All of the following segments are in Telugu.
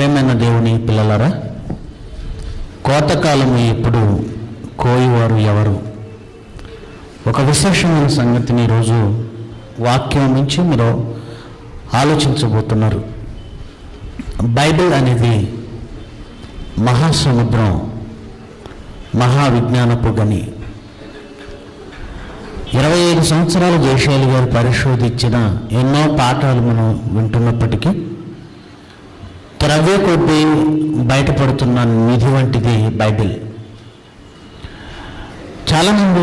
ప్రేమైన దేవుని పిల్లలారా, కోతకాలము ఎప్పుడు, కోయివారు ఎవరు? ఒక విశేషమైన సంగతిని ఈరోజు వాక్యం నుంచి మీరు ఆలోచించబోతున్నారు. బైబిల్ అనేది మహాసముద్రం, మహావిజ్ఞానపు గని. 25 సంవత్సరాలు జయశాలి గారు పరిశోధించిన ఎన్నో పాఠాలు మనం వింటున్నప్పటికీ త్రవ్వే కొద్దీ బయటపడుతున్న నిధి వంటిది బైబిల్. చాలామంది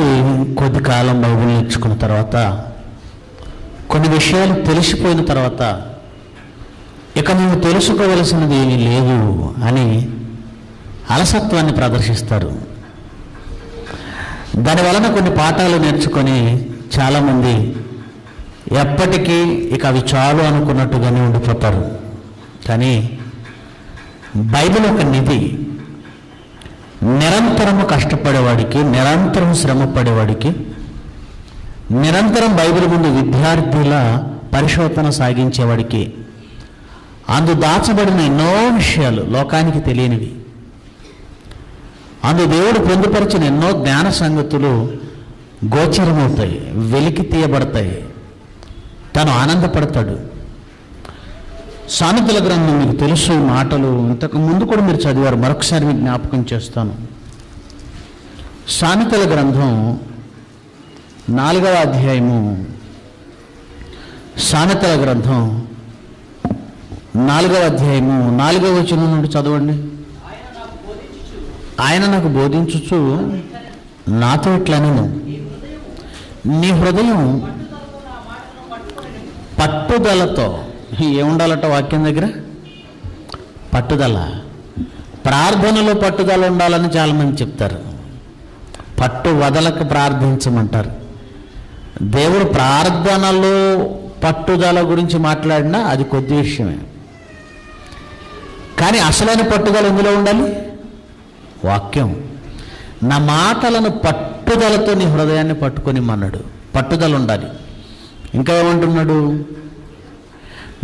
కొద్ది కాలం బైబిల్ నేర్చుకున్న తర్వాత, కొన్ని విషయాలు తెలిసిపోయిన తర్వాత ఇక మేము తెలుసుకోవలసినది ఏమీ లేదు అని అలసత్వాన్ని ప్రదర్శిస్తారు. దానివలన కొన్ని పాఠాలు నేర్చుకొని చాలామంది ఎప్పటికీ ఇక అవి చాలు అనుకున్నట్టుగానే ఉండిపోతారు. కానీ బైబిల్ ఒక నిధి. నిరంతరము కష్టపడేవాడికి, నిరంతరం శ్రమ పడేవాడికి, నిరంతరం బైబిల్ ముందు విద్యార్థుల పరిశోధన సాగించేవాడికి అందు దాచబడిన ఎన్నో విషయాలు లోకానికి తెలియనివి, అందు దేవుడు పొందుపరిచిన ఎన్నో జ్ఞాన సంగతులు గోచరమవుతాయి, వెలికి తీయబడతాయి. తను ఆనందపడతాడు. సామెతల గ్రంథం మీకు తెలుసు, మాటలు ఇంతకు ముందు కూడా మీరు చదివారు, మరొకసారి మీకు జ్ఞాపకం చేస్తాను. సామెతల గ్రంథం 4వ అధ్యాయము, సామెతల గ్రంథం 4వ అధ్యాయము 4వ వచనం నుండి చదవండి. ఆయన నాకు బోధించుచు నాతో ఇట్లనెను, నీ హృదయం పట్టుదలతో. ఏముండాలట వాక్యం దగ్గర? పట్టుదల. ప్రార్థనలో పట్టుదల ఉండాలని చాలామంది చెప్తారు. పట్టు వదలకు ప్రార్థించమంటారు. దేవుడు ప్రార్థనలో పట్టుదల గురించి మాట్లాడినా అది కొద్ది విషయమే. కానీ అసలైన పట్టుదల ఎందులో ఉండాలి? వాక్యం. నా మాటలను పట్టుదలతో నీ హృదయాన్ని పట్టుకొని అన్నాడు. పట్టుదల ఉండాలి. ఇంకా ఏమంటున్నాడు?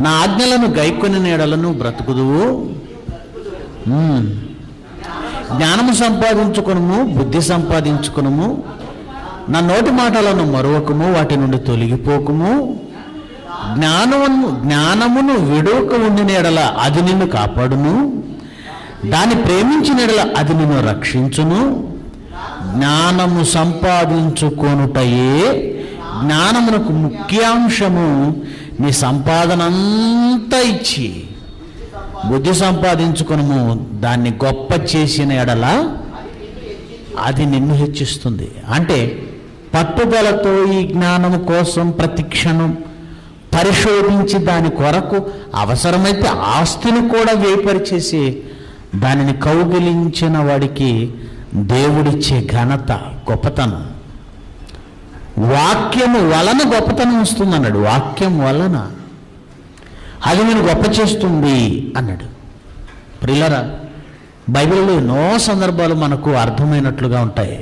నా ఆజ్ఞలను గైకొని నీడలను బ్రతుకుదువు, జ్ఞానము సంపాదించుకును, బుద్ధి సంపాదించుకును, నా నోటి మాటలను మరువకము, వాటి నుండి తొలగిపోకుము, జ్ఞానమును విడువక ఉండిన ఎడల అది నిన్ను కాపాడును, దాన్ని ప్రేమించిన ఎడల అది నిన్ను రక్షించును. జ్ఞానము సంపాదించుకొనుటయే జ్ఞానమునకు ముఖ్యాంశము. నీ సంపాదన అంతా ఇచ్చి బుద్ధి సంపాదించుకును, దాన్ని గొప్ప చేసిన ఎడల అది నిన్ను హెచ్చిస్తుంది. అంటే పట్టుదలతో ఈ జ్ఞానం కోసం ప్రతి క్షణం పరిశోధించి దాని కొరకు అవసరమైతే ఆస్తిని కూడా వేపరిచేసి దానిని కౌగిలించిన వాడికి దేవుడిచ్చే ఘనత, గొప్పతనం. వాక్యము వలన గొప్పతనం వస్తుందన్నాడు. వాక్యం వలన అది నేను గొప్ప చేస్తుంది అన్నాడు. ప్రియులారా, బైబిల్లో ఎన్నో సందర్భాలు మనకు అర్థమైనట్లుగా ఉంటాయి.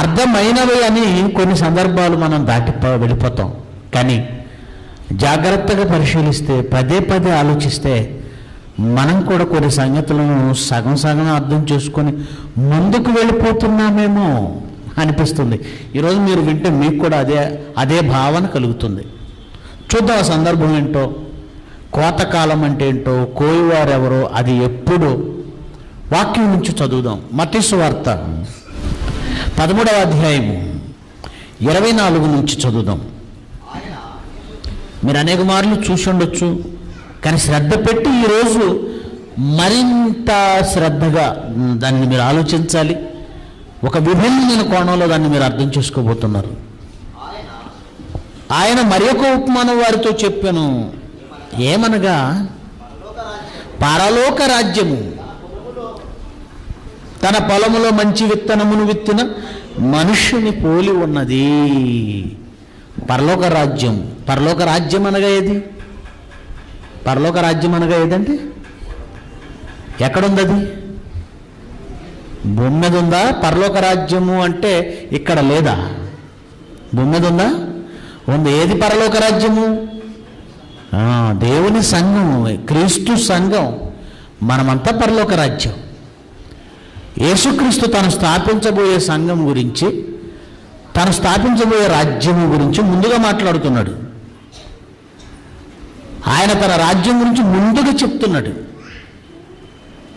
అర్థమైనవి అని కొన్ని సందర్భాలు మనం దాటి వెళ్ళిపోతాం. కానీ జాగ్రత్తగా పరిశీలిస్తే, పదే పదే ఆలోచిస్తే మనం కూడా కొన్ని సంగతులను సగం సగం అర్థం చేసుకొని ముందుకు వెళ్ళిపోతున్నామేమో అనిపిస్తుంది. ఈరోజు మీరు వింటే మీకు కూడా అదే భావన కలుగుతుంది. చూద్దాం ఆ సందర్భం ఏంటో, కోతకాలం అంటే ఏంటో, కోయివారు ఎవరో, అది ఎప్పుడు. వాక్యం నుంచి చదువుదాం. మత్తయి సువార్త 13వ అధ్యాయము 24 నుంచి చదువుదాం. మీరు అనేక మార్లు చూసి ఉండొచ్చు, కానీ శ్రద్ధ పెట్టి ఈరోజు మరింత శ్రద్ధగా దాన్ని మీరు ఆలోచించాలి. ఒక విభిన్నమైన కోణంలో దాన్ని మీరు అర్థం చేసుకోబోతున్నారు. ఆయన మరి ఒక ఉపమానం వారితో చెప్పాను. ఏమనగా, పరలోక రాజ్యము తన పొలములో మంచి విత్తనమును విత్తిన మనుష్యుని పోలి ఉన్నది. పరలోక రాజ్యం. పరలోక రాజ్యం అనగా ఏది? పరలోక రాజ్యం అనగా ఏదంటే ఎక్కడుంది? అది భూమి మీద ఉందా? పరలోక రాజ్యము అంటే ఇక్కడ లేదా? భూమి మీద ఉందా? ఉంది. ఏది పరలోక రాజ్యము? దేవుని సంఘం, క్రీస్తు సంఘం, మనమంతా పరలోక రాజ్యం. యేసుక్రీస్తు తను స్థాపించబోయే సంఘం గురించి, తను స్థాపించబోయే రాజ్యం గురించి ముందుగా మాట్లాడుతున్నాడు. ఆయన తన రాజ్యం గురించి ముందుగా చెప్తున్నాడు.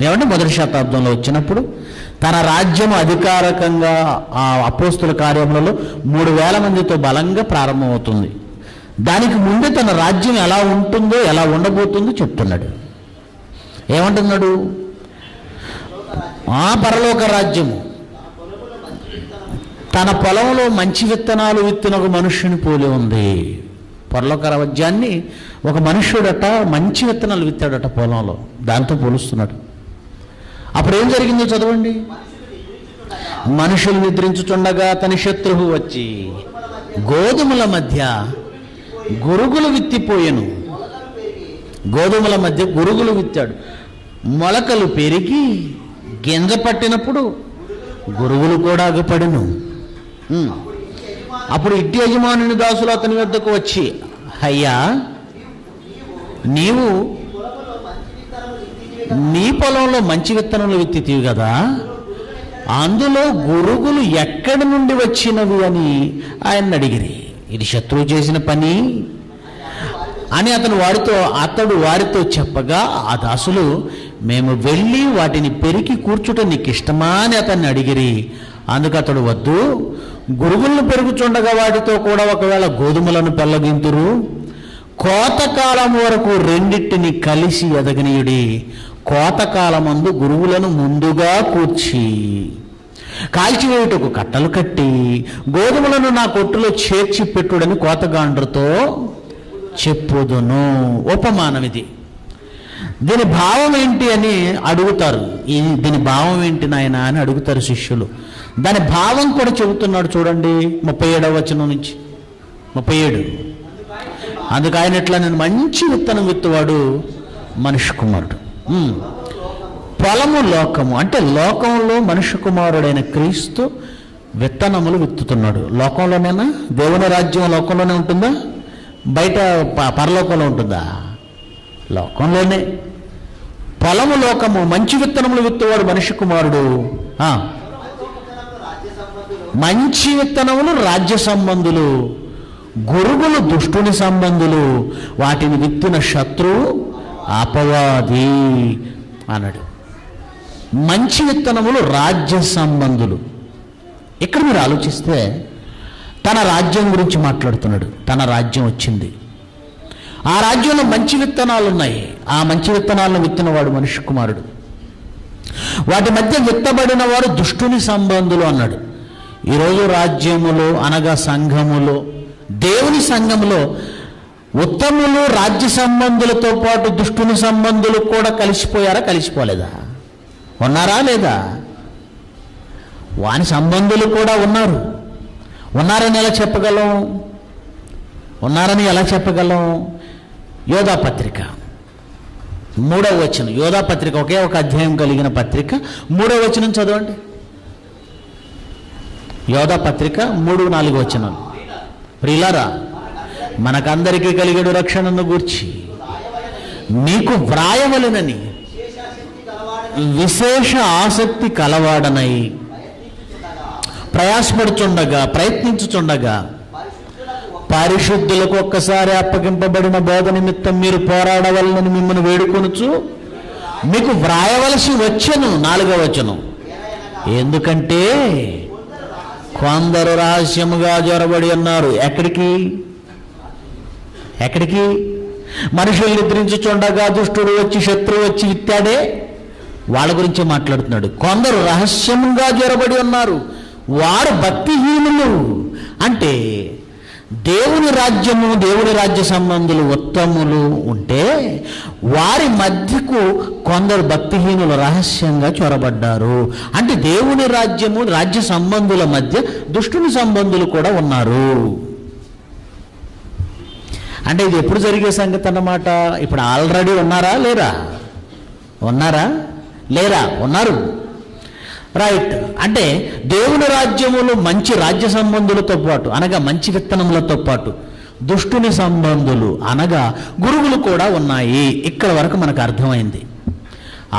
ఏమంటే మొదటి శతాబ్దంలో వచ్చినప్పుడు తన రాజ్యం అధికారికంగా ఆ అపోస్తుల కార్యములలో 3000 మందితో బలంగా ప్రారంభమవుతుంది. దానికి ముందే తన రాజ్యం ఎలా ఉంటుందో, ఎలా ఉండబోతుందో చెప్తున్నాడు. ఏమంటున్నాడు? ఆ పరలోక రాజ్యము తన పొలంలో మంచి విత్తనాలు విత్తిన ఒక మనుష్యుని పోలి ఉంది. పరలోక రాజ్యాన్ని ఒక మనుష్యుడట మంచి విత్తనాలు విత్తాడట పొలంలో, దాంతో పోలుస్తున్నాడు. అప్పుడు ఏం జరిగిందో చదవండి. మనుషులు నిద్రించుచుండగా తన శత్రువు వచ్చి గోధుమల మధ్య గురుగులు విత్తిపోయెను. గోధుమల మధ్య గురుగులు విత్తాడు. మొలకలు పెరిగి గింజ పట్టినప్పుడు గురుగులు కూడా అగుపడెను. అప్పుడు ఇంటి యజమానుని దాసులు అతని వద్దకు వచ్చి, అయ్యా, నీవు నీ పొలంలో మంచి విత్తనాలు విత్తితివి కదా, అందులో గురుగులు ఎక్కడి నుండి వచ్చినవి అని ఆయన అడిగిరి. ఇది శత్రువు చేసిన పని అని అతడు వారితో చెప్పగా, ఆ దాసులు, మేము వెళ్ళి వాటిని పెరికి కూర్చుట నీకు ఇష్టమా అని అతన్ని అడిగిరి. అందుకు అతడు, వద్దు, గురుగులను పెరుగుచుండగా వాటితో కూడా ఒకవేళ గోధుమలను పెళ్ళగింతురు, కోతకాలం వరకు రెండింటిని కలిసి ఎదగనీయుడి. కోతకాలమందు గురుగులను ముందుగా కూర్చి కాల్చివేయుటకు కట్టలు కట్టి గోధుమలను నా కొట్టులో చేర్చి పెట్టుడని కోతగాండ్రతో చెప్పుదును. ఉపమానం ఇది. దీని భావం ఏంటి అని అడుగుతారు. దీని భావం ఏంటి నాయన అని అడుగుతారు శిష్యులు. దాని భావం కూడా చెబుతున్నాడు చూడండి, 37వ వచనం నుంచి 37. అందుకు ఆయన ఎట్లా, నేను మంచి విత్తనం విత్తువాడు మనుష్య కుమారుడు. పొలము లోకము అంటే లోకంలో మనుష్య కుమారుడైన క్రీస్తు విత్తనములు విత్తుతున్నాడు. లోకంలోనేనా? దేవుని రాజ్యం లోకంలోనే ఉంటుందా? బయట పరలోకంలో ఉంటుందా? లోకంలోనే. పొలము లోకము, మంచి విత్తనములు విత్తువాడు మనుష్య కుమారుడు. మంచి విత్తనములు రాజ్య సంబంధులు, గురుగులు దుష్టుని సంబంధులు, వాటిని విత్తిన శత్రువు అపవాది అన్నాడు. మంచి విత్తనములు రాజ్య సంబంధులు. ఇక్కడ మీరు ఆలోచిస్తే తన రాజ్యం గురించి మాట్లాడుతున్నాడు. తన రాజ్యం వచ్చింది, ఆ రాజ్యంలో మంచి విత్తనాలు ఉన్నాయి. ఆ మంచి విత్తనాలను విత్తినవాడు మనుష్య కుమారుడు. వాటి మధ్య విత్తబడిన వారు దుష్టుని సంబంధులు అన్నాడు. ఈరోజు రాజ్యములో అనగా సంఘములో, దేవుని సంఘములో ఉత్తములు రాజ్య సంబంధులతో పాటు దుష్టుని సంబంధులు కూడా కలిసిపోయారా? కలిసిపోలేదా? ఉన్నారా లేదా? వాని సంబంధులు కూడా ఉన్నారు. ఉన్నారని ఎలా చెప్పగలం? ఉన్నారని ఎలా చెప్పగలం? యోధా పత్రిక 3వ వచనం. యోధా పత్రిక ఒకే ఒక అధ్యాయం కలిగిన పత్రిక. 3వ వచనం చదవండి. యోధా పత్రిక 3-4 వచనాలు. ప్రియులారా, మనకందరికీ కలిగేడు రక్షణను గూర్చి మీకు వ్రాయవలెనని విశేష ఆసక్తి కలవాడనై ప్రయత్నించుచుండగా పరిశుద్ధులకు ఒక్కసారి అప్పగింపబడిన బోధ నిమిత్తం మీరు పోరాడవలనని మిమ్మల్ని వేడుకొనుచు మీకు వ్రాయవలసి వచ్చెను. 4వ వచనం. ఎందుకంటే కొందరు రహస్యముగా జొరబడి ఉన్నారు. ఎక్కడికి? మనుషులు నిద్రించుచుండగా దుష్టుడు వచ్చి, శత్రువు వచ్చి విత్తాడే, వాళ్ళ గురించి మాట్లాడుతున్నాడు. కొందరు రహస్యంగా జొరబడి ఉన్నారు, వారు భక్తిహీనులు. అంటే దేవుని రాజ్యము, దేవుని రాజ్య సంబంధులు ఉత్తములు ఉంటే వారి మధ్యకు కొందరు భక్తిహీనులు రహస్యంగా చొరబడ్డారు. అంటే దేవుని రాజ్యము, రాజ్య సంబంధుల మధ్య దుష్టుని సంబంధులు కూడా ఉన్నారు. అంటే ఇది ఎప్పుడు జరిగే సంగతి అన్నమాట. ఇప్పుడు ఆల్రెడీ ఉన్నారా లేరా? ఉన్నారు. రైట్. అంటే దేవుని రాజ్యములో మంచి రాజ్య సంబంధులతో పాటు అనగా మంచి విత్తనములతో పాటు దుష్టుని సంబంధులు అనగా గురుగులు కూడా ఉన్నాయి. ఇక్కడ వరకు మనకు అర్థమైంది.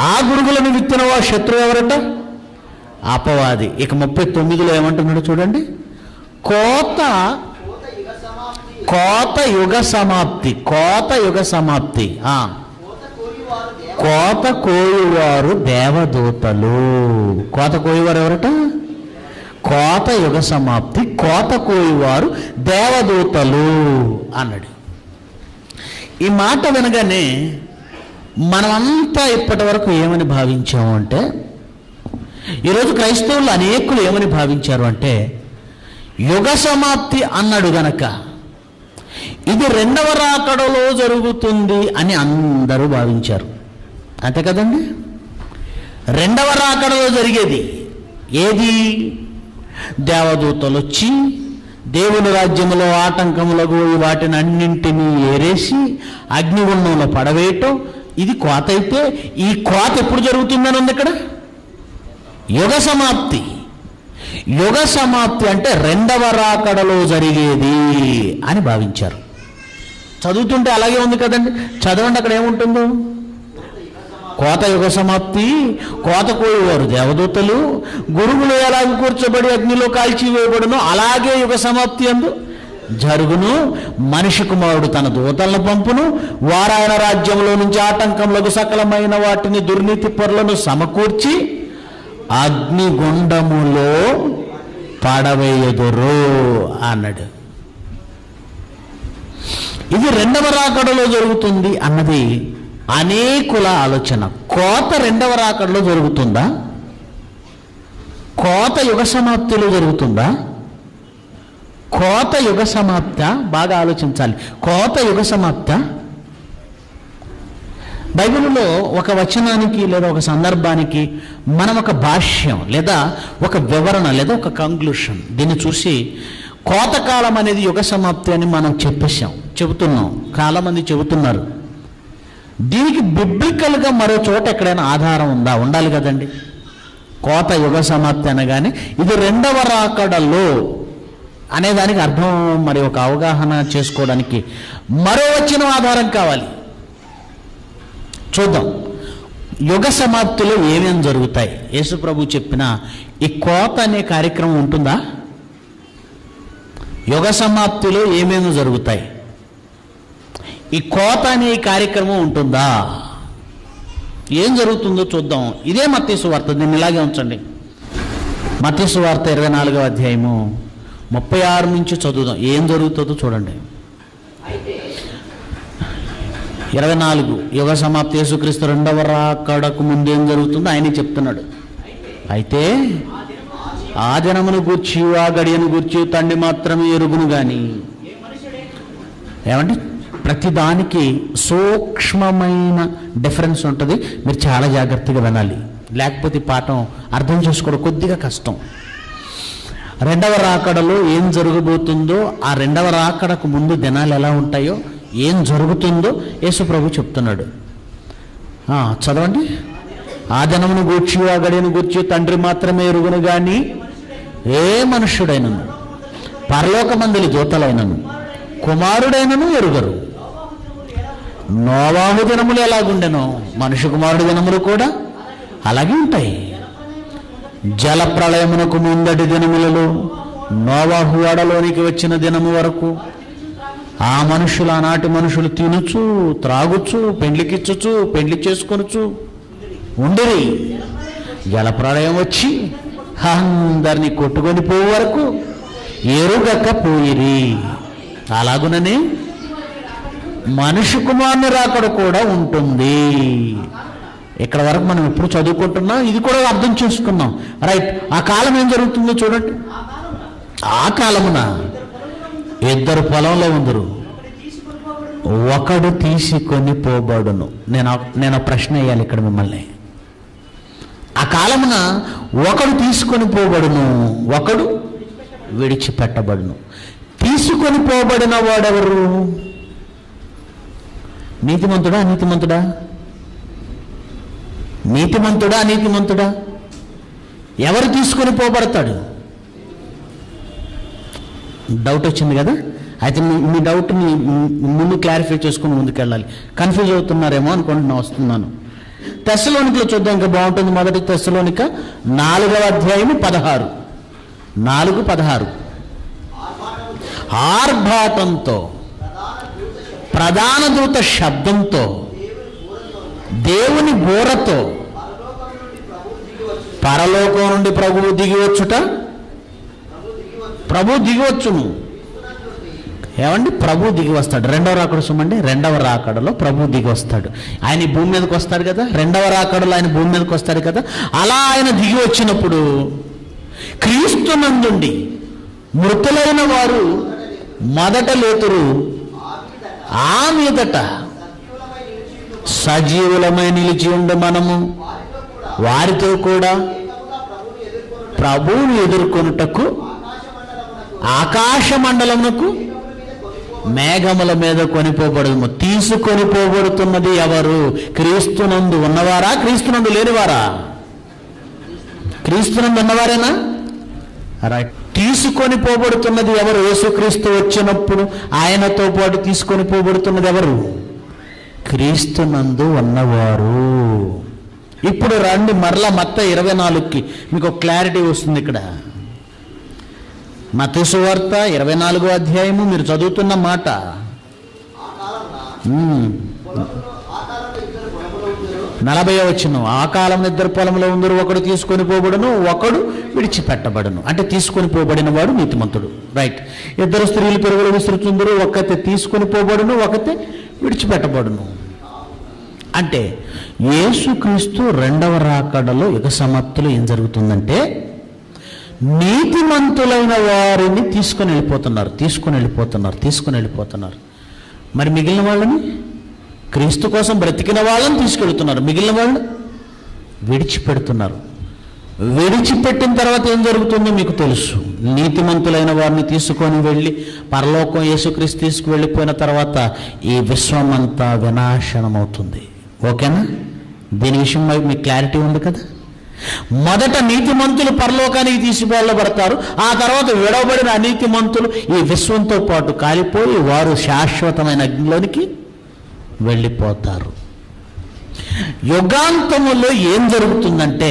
ఆ గురుగులను విత్తిన వా శత్రువు ఎవరట? అపవాది. ఇక 39లో ఏమంటున్నాడు చూడండి. కోత యుగ సమాప్తి. కోత యుగ సమాప్తి. కోత కోయువారు దేవదూతలు. కోత కోయువారు ఎవరట? కోత యుగ సమాప్తి, కోత కోయువారు దేవదూతలు అన్నాడు. ఈ మాట వినగానే మనమంతా ఇప్పటి వరకు ఏమని భావించాము అంటే, ఈరోజు క్రైస్తవులు అనేకులు ఏమని భావించారు అంటే, యుగ సమాప్తి అన్నాడు గనక ఇది రెండవ రాకడలో జరుగుతుంది అని అందరూ భావించారు. అంతే కదండి? రెండవ రాకడలో జరిగేది ఏది? దేవదూతలు వచ్చి దేవుని రాజ్యములో ఆటంకములకు వాటిని అన్నింటినీ ఏరేసి అగ్నిగుండంలో పడవేయటం ఇది కోత. అయితే ఈ కోత ఎప్పుడు జరుగుతుందని ఉంది ఇక్కడ? యుగ సమాప్తి. యుగ సమాప్తి అంటే రెండవ రాకడలో జరిగేది అని భావించారు. చదువుతుంటే అలాగే ఉంది కదండి. చదవండి, అక్కడ ఏముంటుందో. కోత యుగ సమాప్తి, కోత కోయువారు దేవదూతలు, గురుగులు ఎలాగ కూర్చోబడి అగ్నిలో కాల్చివేయబడును అలాగే యుగ సమాప్తి అందు జరుగును. మనిషి కుమారుడు తన దూతలను పంపును, వారాయన రాజ్యంలో నుంచి ఆటంకములకు సకలమైన వాటిని దుర్నీతి పరులను సమకూర్చి అగ్నిగుండములో పడవేయుదురు అన్నాడు. ఇది రెండవ రాకడలో జరుగుతుంది అన్నది అనేకుల ఆలోచన. కోత రెండవ రాకడలో జరుగుతుందా? కోత యుగ సమాప్తిలో జరుగుతుందా? కోత యుగ సమాప్త? బాగా ఆలోచించాలి. కోత యుగ సమాప్త బైబిల్లో ఒక వచనానికి లేదా ఒక సందర్భానికి మనం ఒక భాష్యం లేదా ఒక వివరణ లేదా ఒక కంక్లూషన్ దీన్ని చూసి కోతకాలం అనేది యుగ సమాప్తి అని మనం చెబుతున్నాం. చాలామంది చెబుతున్నారు. దీనికి బిబ్లికల్గా మరో చోట ఎక్కడైనా ఆధారం ఉందా? ఉండాలి కదండి. కోత యుగ సమాప్తి అనగానే ఇది రెండవ రాకడలో అనేదానికి అర్థం మరి ఒక అవగాహన చేసుకోవడానికి మరో వచ్చిన ఆధారం కావాలి. చూద్దాం. యుగ సమాప్తిలో ఏమేమి జరుగుతాయి? యేసు ప్రభు చెప్పిన ఈ కోత అనే కార్యక్రమం ఉంటుందా? యుగ సమాప్తిలో ఏమేమి జరుగుతాయి? ఈ కోత అనే కార్యక్రమం ఉంటుందా? ఏం జరుగుతుందో చూద్దాం. ఇదే మత్తయి సువార్త. దీన్ని ఇలాగే ఉంచండి. మత్తయి సువార్త 24వ అధ్యాయము 36 నుంచి చదువుదాం. ఏం జరుగుతుందో చూడండి. 24 యుగ సమాప్తి, యేసుక్రీస్తు రెండవ రాకడకు ముందేం జరుగుతుందో ఆయనే చెప్తున్నాడు. అయితే ఆ దినమును గూర్చి ఆ గడియను గూర్చి తండ్రి మాత్రమే ఎరుగును గాని. ఏమండి? ప్రతిదానికి సూక్ష్మమైన డిఫరెన్స్ ఉంటుంది. మీరు చాలా జాగ్రత్తగా వినాలి, లేకపోతే పాఠం అర్థం చేసుకోవడం కొద్దిగా కష్టం. రెండవ రాకడలో ఏం జరగబోతుందో, ఆ రెండవ రాకడకు ముందు దినాలు ఎలా ఉంటాయో, ఏం జరుగుతుందో యేసు ప్రభు చెప్తున్నాడు. చదవండి. ఆ దినమును గూర్చి ఆ గడియను గూర్చి తండ్రి మాత్రమే ఎరుగును గాని ఏ మనుష్యుడైనను పరలోకమందలి దూతలైనను కుమారుడైనను ఎరుగరు. నోవాహు దినములు ఎలాగుండెనో మనుష్య కుమారుడి దినములు కూడా అలాగే ఉంటాయి. జల ప్రళయమునకు ముందటి దినములలో నోవాహు ఓడలోనికి వచ్చిన దినము వరకు ఆ మనుషులు, ఆనాటి మనుషులు తినుచు త్రాగుచు పెండ్లికిచ్చుచు పెండ్లి చేసుకొనుచు ఉండిరి. జల ప్రళయం వచ్చి అందరినీ కొట్టుకొని పోయే వరకు ఎరుగకపోయిరి. అలాగుననే మనుష్య కుమారుని రాకడ కూడా ఉంటుంది. ఇక్కడ వరకు మనం ఎప్పుడు చదువుకుంటున్నాం, ఇది కూడా అర్థం చేసుకున్నాం. రైట్. ఆ కాలం ఏం జరుగుతుందో చూడండి. ఆ కాలమున ఇద్దరు పొలంలో ఉందరు, ఒకడు తీసుకొని పోబడును. నేను ప్రశ్న వేయాలి ఇక్కడ మిమ్మల్ని. ఆ కాలమున ఒకడు తీసుకొని పోబడును, ఒకడు విడిచిపెట్టబడును. తీసుకొని పోబడిన వాడెవరు? నీతిమంతుడా అనీతిమంతుడా? నీతిమంతుడా అనీతిమంతుడా? ఎవరు తీసుకొని పోబడతాడు? డౌట్ వచ్చింది కదా. అయితే మీ డౌట్ని ముందు క్లారిఫై చేసుకుని ముందుకెళ్ళాలి. కన్ఫ్యూజ్ అవుతున్నారేమో అనుకుంటున్నా వస్తున్నాను. తెస్సలోనికలో చూద్దాం, ఇంకా బాగుంటుంది. మొదటి తెస్సలోనిక 4:16 4:16 ఆర్భాటంతో ప్రధాన దూత శబ్దంతో దేవుని బోరతో పరలోకం నుండి ప్రభువు దిగివచ్చుట. ప్రభు దిగివచ్చును. ఏమండి, ప్రభు దిగి వస్తాడు. రెండవ రాకడ సుమండి, రెండవ రాకడలో ప్రభు దిగి వస్తాడు. ఆయన భూమి మీదకి వస్తాడు కదా, రెండవ రాకడలో ఆయన భూమి మీదకి వస్తాడు కదా. అలా ఆయన దిగి వచ్చినప్పుడు క్రీస్తునందుండి మృతులైన వారు మొదట లేతురు, ఆ మీదట సజీవులమై నిలిచి ఉండే మనము వారితో కూడా ప్రభువుని ఎదుర్కొనుటకు ఆకాశ మండలమునకు మేఘముల మీద కొనిపోబడము. తీసుకొని పోబడుతున్నది ఎవరు? క్రీస్తునందు ఉన్నవారా, క్రీస్తునందు లేనివారా? క్రీస్తునందు ఉన్నవారేనా? రైట్. తీసుకొని పోబడుతున్నది ఎవరు? యేసుక్రీస్తు వచ్చినప్పుడు ఆయనతో పాటు తీసుకొని పోబడుతున్నది ఎవరు? క్రీస్తునందు ఉన్నవారు. ఇప్పుడు రండి మరలా మత్తయి 24కి మీకు ఒక క్లారిటీ వస్తుంది. ఇక్కడ మత్తయి సువార్త 24వ అధ్యాయము మీరు చదువుతున్న మాట. 40వ వచనం, ఆ కాలం ఇద్దరు పొలంలో ఉందరు, ఒకడు తీసుకొని పోబడును, ఒకడు విడిచిపెట్టబడును. అంటే తీసుకొని పోబడిన వాడు నీతిమంతుడు. రైట్. ఇద్దరు స్త్రీలు పెరుగులు విసురుచుందరు, ఒకతే తీసుకొని పోబడును, ఒకతే విడిచిపెట్టబడును. అంటే యేసుక్రీస్తు రెండవ రాకడలో యుగ సమాప్తిలో ఏం జరుగుతుందంటే నీతిమంతులైన వారిని తీసుకొని వెళ్ళిపోతున్నారు. మరి మిగిలిన వాళ్ళని, క్రీస్తు కోసం బ్రతికిన వాళ్ళని తీసుకెళ్తున్నారు, మిగిలిన వాళ్ళు విడిచిపెడుతున్నారు. విడిచిపెట్టిన తర్వాత ఏం జరుగుతుందో మీకు తెలుసు. నీతిమంతులైన వారిని తీసుకొని వెళ్ళి పరలోకం యేసుక్రీస్తు తీసుకువెళ్ళిపోయిన తర్వాత ఈ విశ్వం అంతా వినాశనం అవుతుంది. ఓకేనా? దీని విషయం మీకు క్లారిటీ ఉంది కదా. మొదట నీతిమంతులు పరలోకానికి తీసుకువెళ్ళబడతారు, ఆ తర్వాత విడవబడిన అనీతిమంతులు ఈ విశ్వంతో పాటు కాలిపోయి వారు శాశ్వతమైన అగ్నిలోనికి వెళ్ళిపోతారు. యుగాంతములో ఏం జరుగుతుందంటే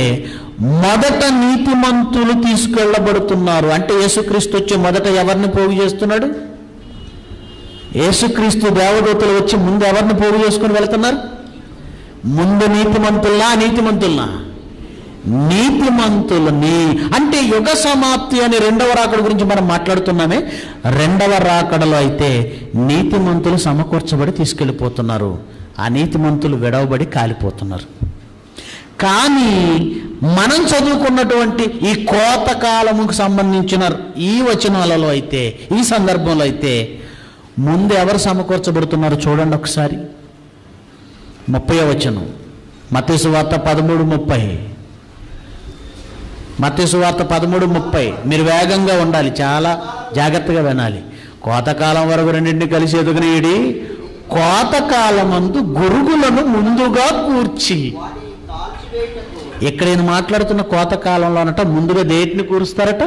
మొదట నీతిమంతులు తీసుకెళ్ళబడుతున్నారు. అంటే యేసుక్రీస్తు వచ్చి మొదట ఎవరిని పోగు చేస్తున్నాడు? యేసుక్రీస్తు దేవదూతలు వచ్చి ముందు ఎవరిని పోగు చేసుకుని వెళ్తున్నారు? ముందు నీతిమంతుల్లా నీతిమంతులని. అంటే యుగ సమాప్తి అని రెండవ రాకడ గురించి మనం మాట్లాడుతున్నామే. రెండవ రాకడలో అయితే నీతిమంతులు సమకూర్చబడి తీసుకెళ్ళిపోతున్నారు, ఆ నీతిమంతులు విడవబడి కాలిపోతున్నారు. కానీ మనం చదువుకున్నటువంటి ఈ కోతకాలముకు సంబంధించిన ఈ వచనాలలో అయితే, ఈ సందర్భంలో అయితే ముందు ఎవరు సమకూర్చబడుతున్నారు చూడండి ఒకసారి. 30వ వచనం, మత్తయి సువార్త 13:30. మత్తయి సువార్త 13:30. మీరు వేగంగా ఉండాలి, చాలా జాగ్రత్తగా వినాలి. కోతకాలం వరకు రెండింటిని కలిసి ఎదుగునేడి కోతకాలమందు గురుగులను ముందుగా కూర్చి. ఇక్కడ నేను మాట్లాడుతున్న కోతకాలంలో అనట ముందుగా దేటిని కూరుస్తారట?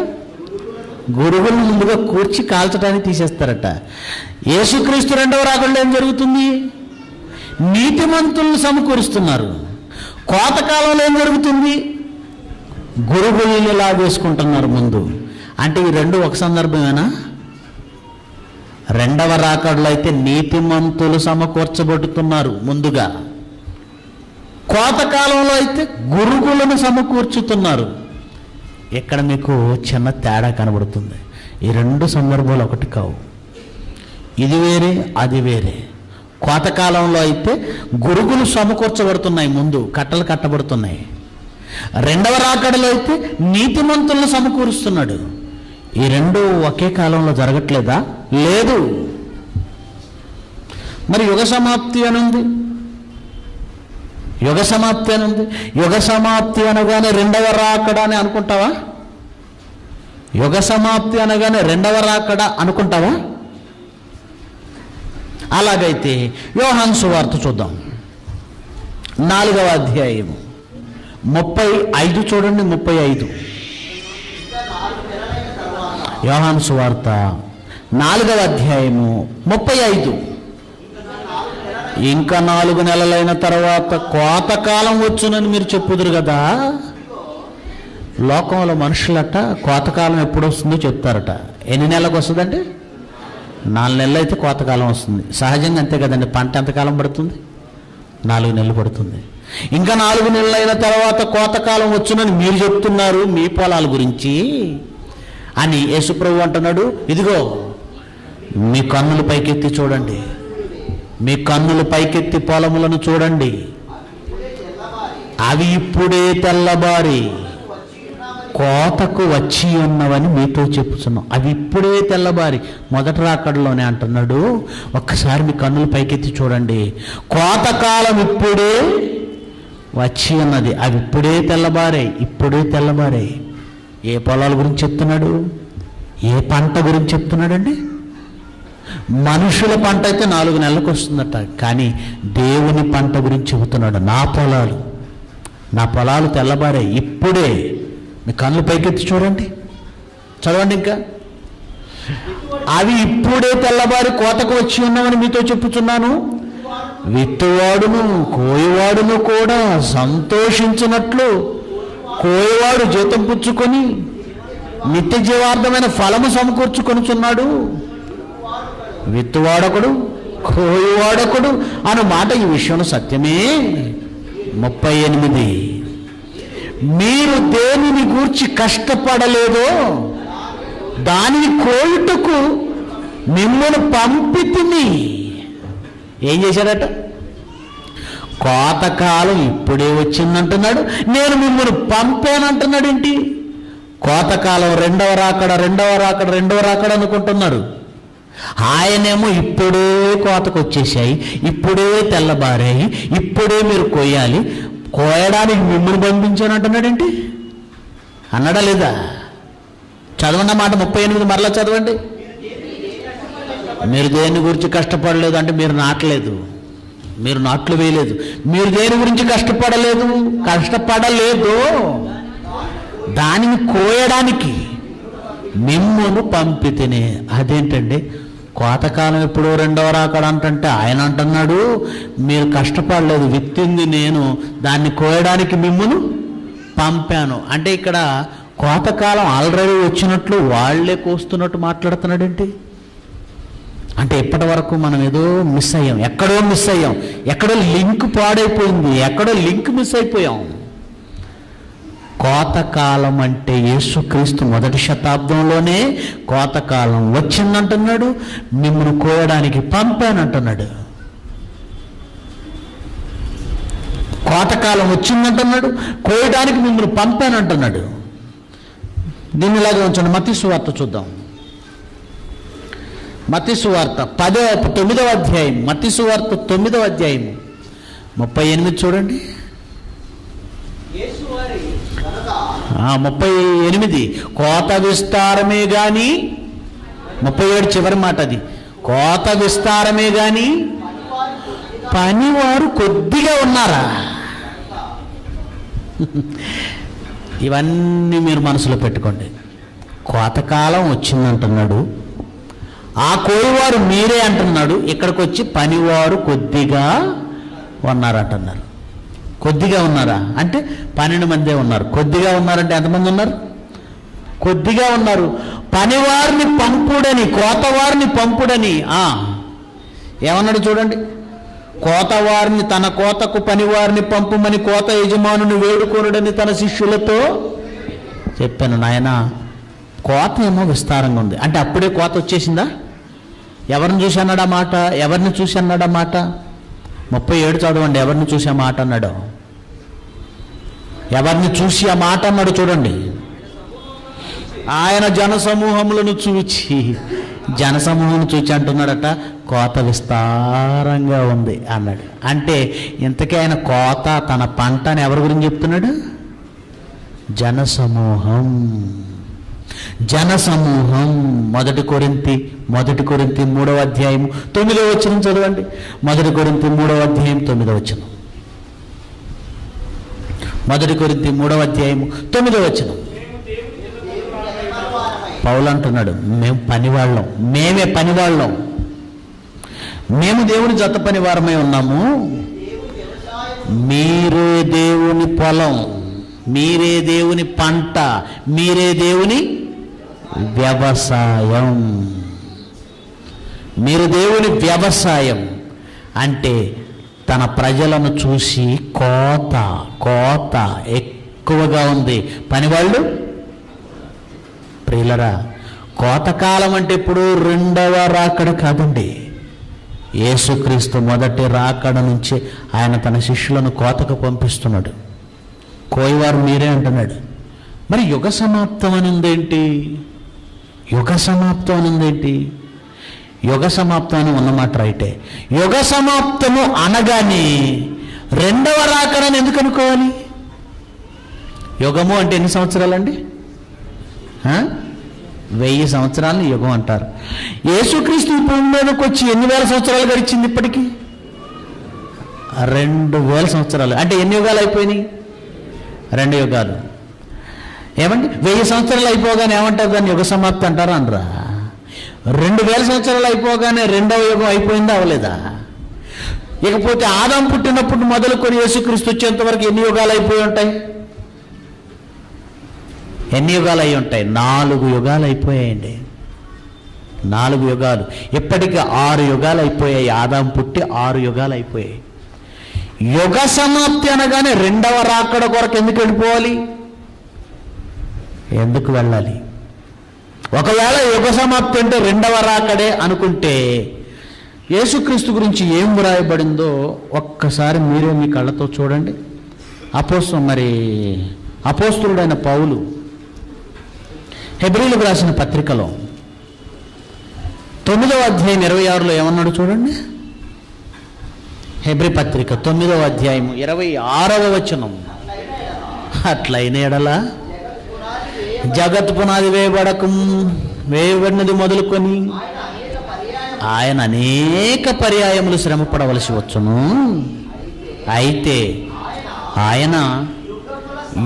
గురుగులను ముందుగా కూర్చి కాల్చడానికి తీసేస్తారట. యేసుక్రీస్తు రెండవ రాకడలో ఏం జరుగుతుంది? నీతిమంతులను సమకూరుస్తున్నారు. కోతకాలంలో ఏం జరుగుతుంది? గురుగుల్ని లాగేసుకుంటున్నారు ముందు. అంటే ఈ రెండు ఒక సందర్భమేనా? రెండవ రాకడలో అయితే నీతిమంతులు సమకూర్చబడుతున్నారు ముందుగా, కోతకాలంలో అయితే గురుగులను సమకూర్చుతున్నారు. ఇక్కడ మీకు చిన్న తేడా కనబడుతుంది. ఈ రెండు సందర్భాలు ఒకటి కావు, ఇది వేరే అది వేరే. కోతకాలంలో అయితే గురుగులు సమకూర్చబడుతున్నాయి, ముందు కట్టలు కట్టబడుతున్నాయి. రెండవ రాకడలో అయితే నీతిమంతులను సమకూరుస్తున్నాడు. ఈ రెండు ఒకే కాలంలో జరగట్లేదా? లేదు. మరి యుగ సమాప్తి అనుంది. యుగ సమాప్తి అనగానే రెండవ రాకడ అని అనుకుంటావా? యుగ సమాప్తి అనగానే రెండవ రాకడ అనుకుంటావా? అలాగైతే యోహాను సువార్త చూద్దాం, 4వ అధ్యాయము 35 చూడండి. 35 యోహాను సువార్త 4వ అధ్యాయము 35. ఇంకా 4 నెలలైన తర్వాత కోతకాలం వచ్చునని మీరు చెప్పుదురు కదా. లోకంలో మనుషులట కోతకాలం ఎప్పుడు వస్తుందో చెప్తారట. ఎన్ని నెలలకు వస్తుందంటే 4 నెలలు అయితే కోతకాలం వస్తుంది. సహజంగా అంతే కదండి. పంట ఎంతకాలం పడుతుంది? 4 నెలలు పడుతుంది. ఇంకా 4 నెలలైన తర్వాత కోతకాలం వచ్చునని మీరు చెప్తున్నారు మీ పొలాల గురించి అని యేసుప్రభు అంటున్నాడు. ఇదిగో మీ కన్నులు పైకెత్తి చూడండి, మీ కన్నులు పైకెత్తి పొలములను చూడండి, అవి ఇప్పుడే తెల్లబారి కోతకు వచ్చి ఉన్నవని మీతో చెప్పుతున్నాం. అవి ఇప్పుడే తెల్లబారి, మొదటి రాకడలోనే అంటున్నాడు. ఒక్కసారి మీ కన్నులు పైకెత్తి చూడండి, కోతకాలం ఇప్పుడే వచ్చి ఉన్నది, అవి ఇప్పుడే తెల్లబారాయి, ఇప్పుడే తెల్లబారాయి. ఏ పొలాల గురించి చెప్తున్నాడు? ఏ పంట గురించి చెప్తున్నాడండి? మనుషుల పంట అయితే 4 నెలలకు వస్తుందట, కానీ దేవుని పంట గురించి చెబుతున్నాడు. నా పొలాలు తెల్లబారాయి ఇప్పుడే. మీ కళ్ళు పైకెత్తి చూడండి, చదవండి. ఇంకా అవి ఇప్పుడే తెల్లబారి కోతకు వచ్చి ఉన్నామని మీతో చెప్పుచున్నాను. విత్తువాడును కోయవాడును కూడా సంతోషించినట్లు కోయవాడు జీతం పుచ్చుకొని నిత్య జీవార్థమైన ఫలము సమకూర్చుకొనుచున్నాడు. విత్తువాడొకడు కోయవాడొకడు అను మాట ఈ విషయంలో సత్యమే. 38. మీరు దేనిని గూర్చి కష్టపడలేదో దానిని కోయుటకు మిమ్మల్ని పంపితిని. ఏం చేశాడట? కోతకాలం ఇప్పుడే వచ్చిందంటున్నాడు, నేను మిమ్మల్ని పంపానంటున్నాడు. ఏంటి? కోతకాలం రెండవ రాకడ అనుకుంటున్నారు. ఆయనేమో ఇప్పుడే కోతకు వచ్చేసాయి, ఇప్పుడే తెల్లబారాయి, ఇప్పుడే మీరు కోయాలి, కోయడానికి మిమ్మల్ని పంపించాను అంటున్నాడేంటి? అన్నాడా లేదా? చదవండి మాట 38 మరలా చదవండి. మీరు దేని గురించి కష్టపడలేదు అంటే మీరు నాటలేదు, మీరు నాట్లు వేయలేదు. మీరు దేని గురించి కష్టపడలేదు దానిని కోయడానికి మిమ్మును పంపితేనే. అదేంటండి? కోతకాలం ఎప్పుడో రెండవ రాకడ అంటే ఆయన అంటున్నాడు మీరు కష్టపడలేదు, విత్తింది నేను, దాన్ని కోయడానికి మిమ్మును పంపాను. అంటే ఇక్కడ కోతకాలం ఆల్రెడీ వచ్చినట్లు వాళ్లే కోస్తున్నట్టు మాట్లాడుతున్నాడేంటి? అంటే ఇప్పటి వరకు మనం ఏదో మిస్ అయ్యాం, ఎక్కడో లింక్ పాడైపోయింది, ఎక్కడో లింక్ మిస్ అయిపోయాం. కోతకాలం అంటే యేసుక్రీస్తు 1వ శతాబ్దంలోనే కోతకాలం వచ్చిందంటున్నాడు, మిమ్మల్ని కోయడానికి పంపానంటున్నాడు. కోతకాలం వచ్చిందంటున్నాడు, కోయడానికి మిమ్మల్ని పంపానంటున్నాడు. దీన్ని ఇలాగే ఉంచండి. మత్తయి సువార్త చూద్దాం. మత్తయి సువార్త 9వ అధ్యాయం, మత్తయి సువార్త 9వ అధ్యాయం 38 చూడండి. 38 కోత విస్తారమే గాని, 37 చివరి మాట అది, కోత విస్తారమే గాని పనివారు కొద్దిగా ఉన్నారా? ఇవన్నీ మీరు మనసులో పెట్టుకోండి. కోతకాలం వచ్చిందంటున్నాడు, ఆ కోయవారు మీరే అంటున్నాడు, ఇక్కడికి వచ్చి పనివారు కొద్దిగా ఉన్నారంటున్నారు. కొద్దిగా ఉన్నారా అంటే 12 మందే ఉన్నారు. కొద్దిగా ఉన్నారంటే ఎంతమంది ఉన్నారు? కొద్దిగా ఉన్నారు. పనివారిని పంపుడని, కోతవారిని పంపుడని ఏమన్నాడు చూడండి. కోతవారిని, తన కోతకు పనివారిని పంపుమని కోత యజమానుని వేడుకోనుడని తన శిష్యులతో చెప్పాను. నాయన కోత ఏమో విస్తారంగా ఉంది అంటే అప్పుడే కోత వచ్చేసిందా? ఎవరిని చూసి అన్నాడు ఆ మాట? 37 చదవండి. ఎవరిని చూసి ఆ మాట అన్నాడు? ఎవరిని చూసి ఆ మాట అన్నాడు చూడండి. ఆయన జనసమూహములను చూచి అంటున్నాడట కోత విస్తారంగా ఉంది అన్నాడు. అంటే ఇంతకీ ఆయన కోత, తన పంట అని ఎవరి గురించి చెప్తున్నాడు? జనసమూహం. 1 కొరింథీ 3వ అధ్యాయం 9వ వచనం చదవండి. 1 కొరింథీ 3వ అధ్యాయం 9వ వచనం. 1 కొరింథీ 3వ అధ్యాయం 9వ వచనం. పౌలు అంటున్నాడు, మేము పనివాళ్ళం, మేమే పనివాళ్ళం, మేము దేవుని జత పనివారమై ఉన్నాము, మీరే దేవుని పొలం, మీరే దేవుని పంట, మీరే దేవుని వ్యవసాయం. మీరు దేవుని వ్యవసాయం అంటే తన ప్రజలను చూసి కోత ఎక్కువగా ఉంది. పనివాళ్ళు ప్రియులరా, కోతకాలం అంటే ఇప్పుడు రెండవ రాకడ కాదండి. యేసుక్రీస్తు మొదటి రాకడ నుంచి ఆయన తన శిష్యులను కోతకు పంపిస్తున్నాడు. కోయవారు మీరే అంటున్నాడు. మరి యుగ సమాప్తం అని ఉందేంటి? యుగ సమాప్తం అని ఉందేంటి? యుగ సమాప్తం అని ఉన్నమాట రైటే. యుగ సమాప్తము అనగానే రెండవ రాకడని ఎందుకు అనుకోవాలి? యుగము అంటే ఎన్ని సంవత్సరాలండి? 1000 సంవత్సరాలని యుగం అంటారు. యేసుక్రీస్తు భూమి మీదకి వచ్చి ఎన్ని వేల సంవత్సరాలు గడిచింది? ఇప్పటికీ 2000 సంవత్సరాలు. అంటే ఎన్ని యుగాలు అయిపోయినాయి? 2 యుగాలు. ఏమండి 1000 సంవత్సరాలు అయిపోగానే ఏమంటారు? దాన్ని యుగ సమాప్తి అంటారా? అనరా. 2000 సంవత్సరాలు అయిపోగానే రెండవ యుగం అయిపోయిందా? అవలేదా? ఇకపోతే ఆదాం పుట్టినప్పుడు మొదలుకొని యేసుక్రీస్తు వచ్చేంత వరకు ఎన్ని యుగాలు అయిపోయి ఉంటాయి? ఎన్ని యుగాలు అయి ఉంటాయి? 4 యుగాలు అయిపోయాయండి. 4 యుగాలు. ఇప్పటికీ 6 యుగాలు అయిపోయాయి. ఆదాం పుట్టి 6 యుగాలు అయిపోయాయి. యుగ సమాప్తి అనగానే రెండవ రాకడ కొరకు ఎందుకు వెళ్ళిపోవాలి? ఎందుకు వెళ్ళాలి? ఒకవేళ యుగ సమాప్తి అంటే రెండవ రాకడే అనుకుంటే యేసుక్రీస్తు గురించి ఏం వ్రాయబడిందో ఒక్కసారి మీరే మీ కళ్ళతో చూడండి. అపోస్తులుడైన పౌలు హెబ్రీలకు రాసిన పత్రికలో 9వ అధ్యాయం 26లో ఏమన్నాడు చూడండి. హెబ్రీ పత్రిక 9వ అధ్యాయం 26వ వచనం. అట్లయిన ఎడల జగత్ పునాది వేయబడినది మొదలుకొని ఆయన అనేక పర్యాయములు శ్రమపడవలసి వచ్చును. అయితే ఆయన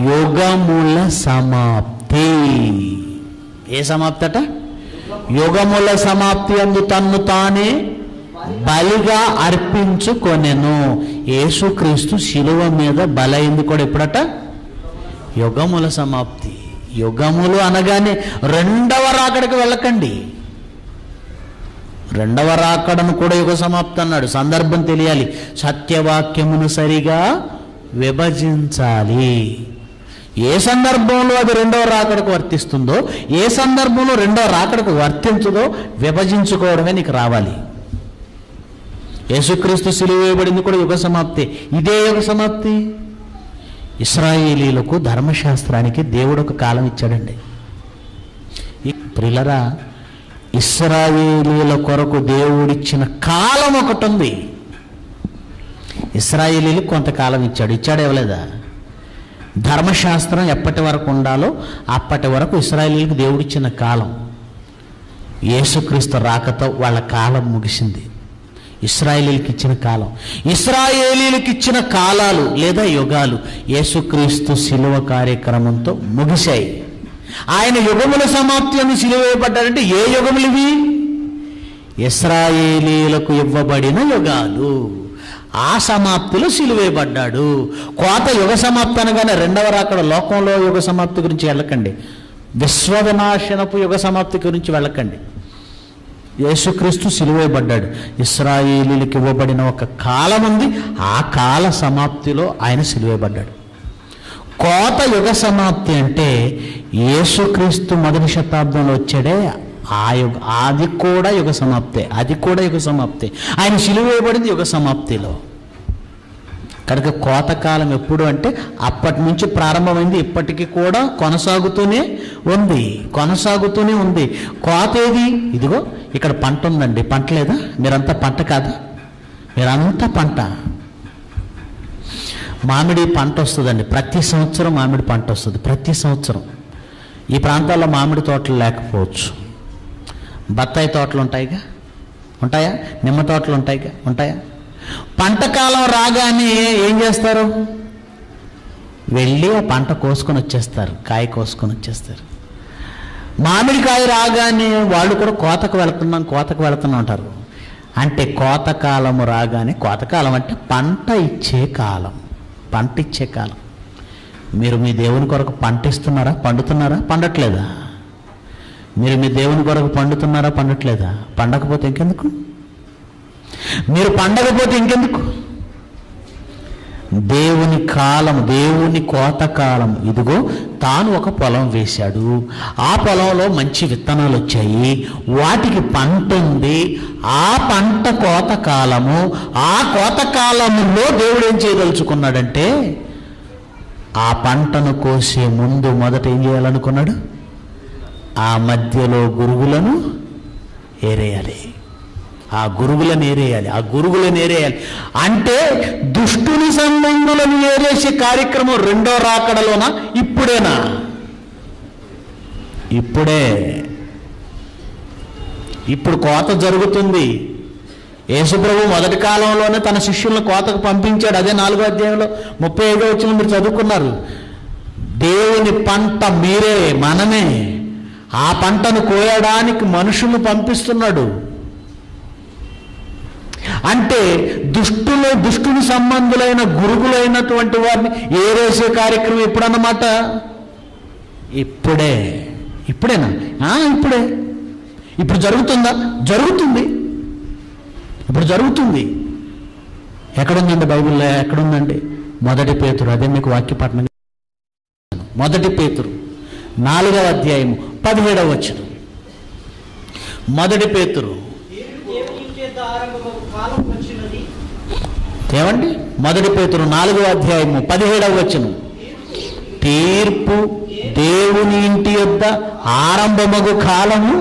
యుగముల సమాప్తి. ఏ సమాప్తి అట? యుగముల సమాప్తి అందు తన్ను తానే బలిగా అర్పించుకొనెను. యేసుక్రీస్తు శిలువ మీద బలైంది కూడా ఎప్పుడట? యుగముల సమాప్తి. యుగములు అనగానే రెండవ రాకడకు వెళ్ళకండి. రెండవ రాకడను కూడా యుగ సమాప్తి అన్నాడు. సందర్భం తెలియాలి. సత్యవాక్యమును సరిగా విభజించాలి. ఏ సందర్భంలో అది రెండవ రాకడకు వర్తిస్తుందో, ఏ సందర్భంలో రెండవ రాకడకు వర్తించదో విభజించుకోవడమే నీకు రావాలి. యేసుక్రీస్తు సిలువ వేయబడింది కూడా యుగ సమాప్తి. ఇదే యుగ సమాప్తి. ఇశ్రాయేలీలకు ధర్మశాస్త్రానికి దేవుడు ఒక కాలం ఇచ్చాడండి. ప్రియులరా, ఇశ్రాయేలీల కొరకు దేవుడిచ్చిన కాలం ఒకటి ఉంది. ఇశ్రాయేలీలకు కొంతకాలం ఇచ్చాడు ఇవ్వలేదా? ధర్మశాస్త్రం ఎప్పటి వరకు ఉండాలో అప్పటి వరకు ఇశ్రాయేలీలకు దేవుడిచ్చిన కాలం. యేసుక్రీస్తు రాకతో వాళ్ళ కాలం ముగిసింది. ఇశ్రాయేలీలకు ఇచ్చిన కాలం, ఇశ్రాయేలీలకు ఇచ్చిన కాలాలు లేదా యుగాలు యేసుక్రీస్తు శిలువ కార్యక్రమంతో ముగిశాయి. ఆయన యుగముల సమాప్తి అని శిలువ వేయబడ్డాడంటే ఏ యుగములు ఇవి? ఇశ్రాయేలీలకు ఇవ్వబడిన యుగాలు. ఆ సమాప్తిలో సిలువేయబడ్డాడు. కోత యుగ సమాప్తి అనగానే రెండవ రాకడ లోకంలో యుగ సమాప్తి గురించి వెళ్ళకండి. విశ్వవినాశనపు యుగ సమాప్తి గురించి వెళ్ళకండి. యేసుక్రీస్తు సిలువేయబడ్డాడు. ఇశ్రాయేలీలకు ఇవ్వబడిన ఒక కాలం ఉంది. ఆ కాల సమాప్తిలో ఆయన సిలువేయబడ్డాడు. కోత యుగ సమాప్తి అంటే యేసుక్రీస్తు మొదటి శతాబ్దంలో వచ్చాడే అది కూడా యుగ సమాప్తే. అది కూడా యుగ సమాప్తే. ఆయన సిలువ వేయబడింది యుగ సమాప్తిలో. కనుక కోతకాలం ఎప్పుడు అంటే అప్పటి నుంచి ప్రారంభమైంది, ఇప్పటికీ కూడా కొనసాగుతూనే ఉంది. కోత ఏది? ఇదిగో ఇక్కడ పంట ఉందండి. పంట లేదా? మీరంతా పంట కాదా? మీరంతా పంట. మామిడి పంట వస్తుందండి. ప్రతి సంవత్సరం మామిడి పంట వస్తుంది. ప్రతి సంవత్సరం. ఈ ప్రాంతాల్లో మామిడి తోటలు లేకపోవచ్చు. బత్తాయి తోటలు ఉంటాయా? నిమ్మ తోటలు ఉంటాయా? పంటకాలం రాగానే ఏం చేస్తారు? వెళ్ళి ఆ పంట కోసుకొని వచ్చేస్తారు. కాయ కోసుకొని వచ్చేస్తారు. మామిడికాయ రాగానే వాళ్ళు కూడా కోతకు వెళుతున్నాం అంటారు. అంటే కోతకాలము రాగానే, కోతకాలం అంటే పంట ఇచ్చే కాలం. మీరు మీ దేవుని కొరకు పంట ఇస్తున్నారా? పండుతున్నారా? పండట్లేదా? మీరు మీ దేవుని కొరకు పండుతున్నారా? పండట్లేదా? పండకపోతే ఇంకెందుకు? మీరు పండకపోతే ఇంకెందుకు? దేవుని కాలం, దేవుని కోతకాలం. ఇదిగో తాను ఒక పొలం వేశాడు, ఆ పొలంలో మంచి విత్తనాలు వచ్చాయి, వాటికి పంట ఉంది. ఆ పంట కోతకాలము. ఆ కోతకాలంలో దేవుడు ఏం చేయదలుచుకున్నాడంటే, ఆ పంటను కోసే ముందు మొదట ఏం చేయాలనుకున్నాడు? ఆ మధ్యలో గురుగులను ఏరేయాలి. ఆ గురుగులను ఏరేయాలి. అంటే దుష్టుని సంబంధులను ఏరేసే కార్యక్రమం రెండో రాకడలోనా? ఇప్పుడేనా? ఇప్పుడు కోత జరుగుతుంది. యేసుప్రభు మొదటి కాలంలోనే తన శిష్యులను కోతకు పంపించాడు. అదే 4వ అధ్యాయంలో 35వ వచనం మీరు చదువుకున్నారు. దేవుని పంట మీరే, మనమే. ఆ పంటను కోయడానికి మనుషులను పంపిస్తున్నాడు. అంటే దుష్టుని సంబంధులైన గురుగులైనటువంటి వారిని ఏరేసే కార్యక్రమం ఎప్పుడన్నమాట? ఇప్పుడేనా? ఇప్పుడు జరుగుతుందా? ఇప్పుడు జరుగుతుంది. ఎక్కడుందండి బైబిల్లో? ఎక్కడుందండి? 1 పేతురు. అదే మీకు వాక్యపట్నం. 1 పేతురు 4వ అధ్యాయం 17వ వచనం. 1 పేతురు ఏమండి? 1 పేతురు 4వ అధ్యాయము 17వ వచనం. తీర్పు దేవుని ఇంటి యొద్ద ఆరంభమగు కాలము.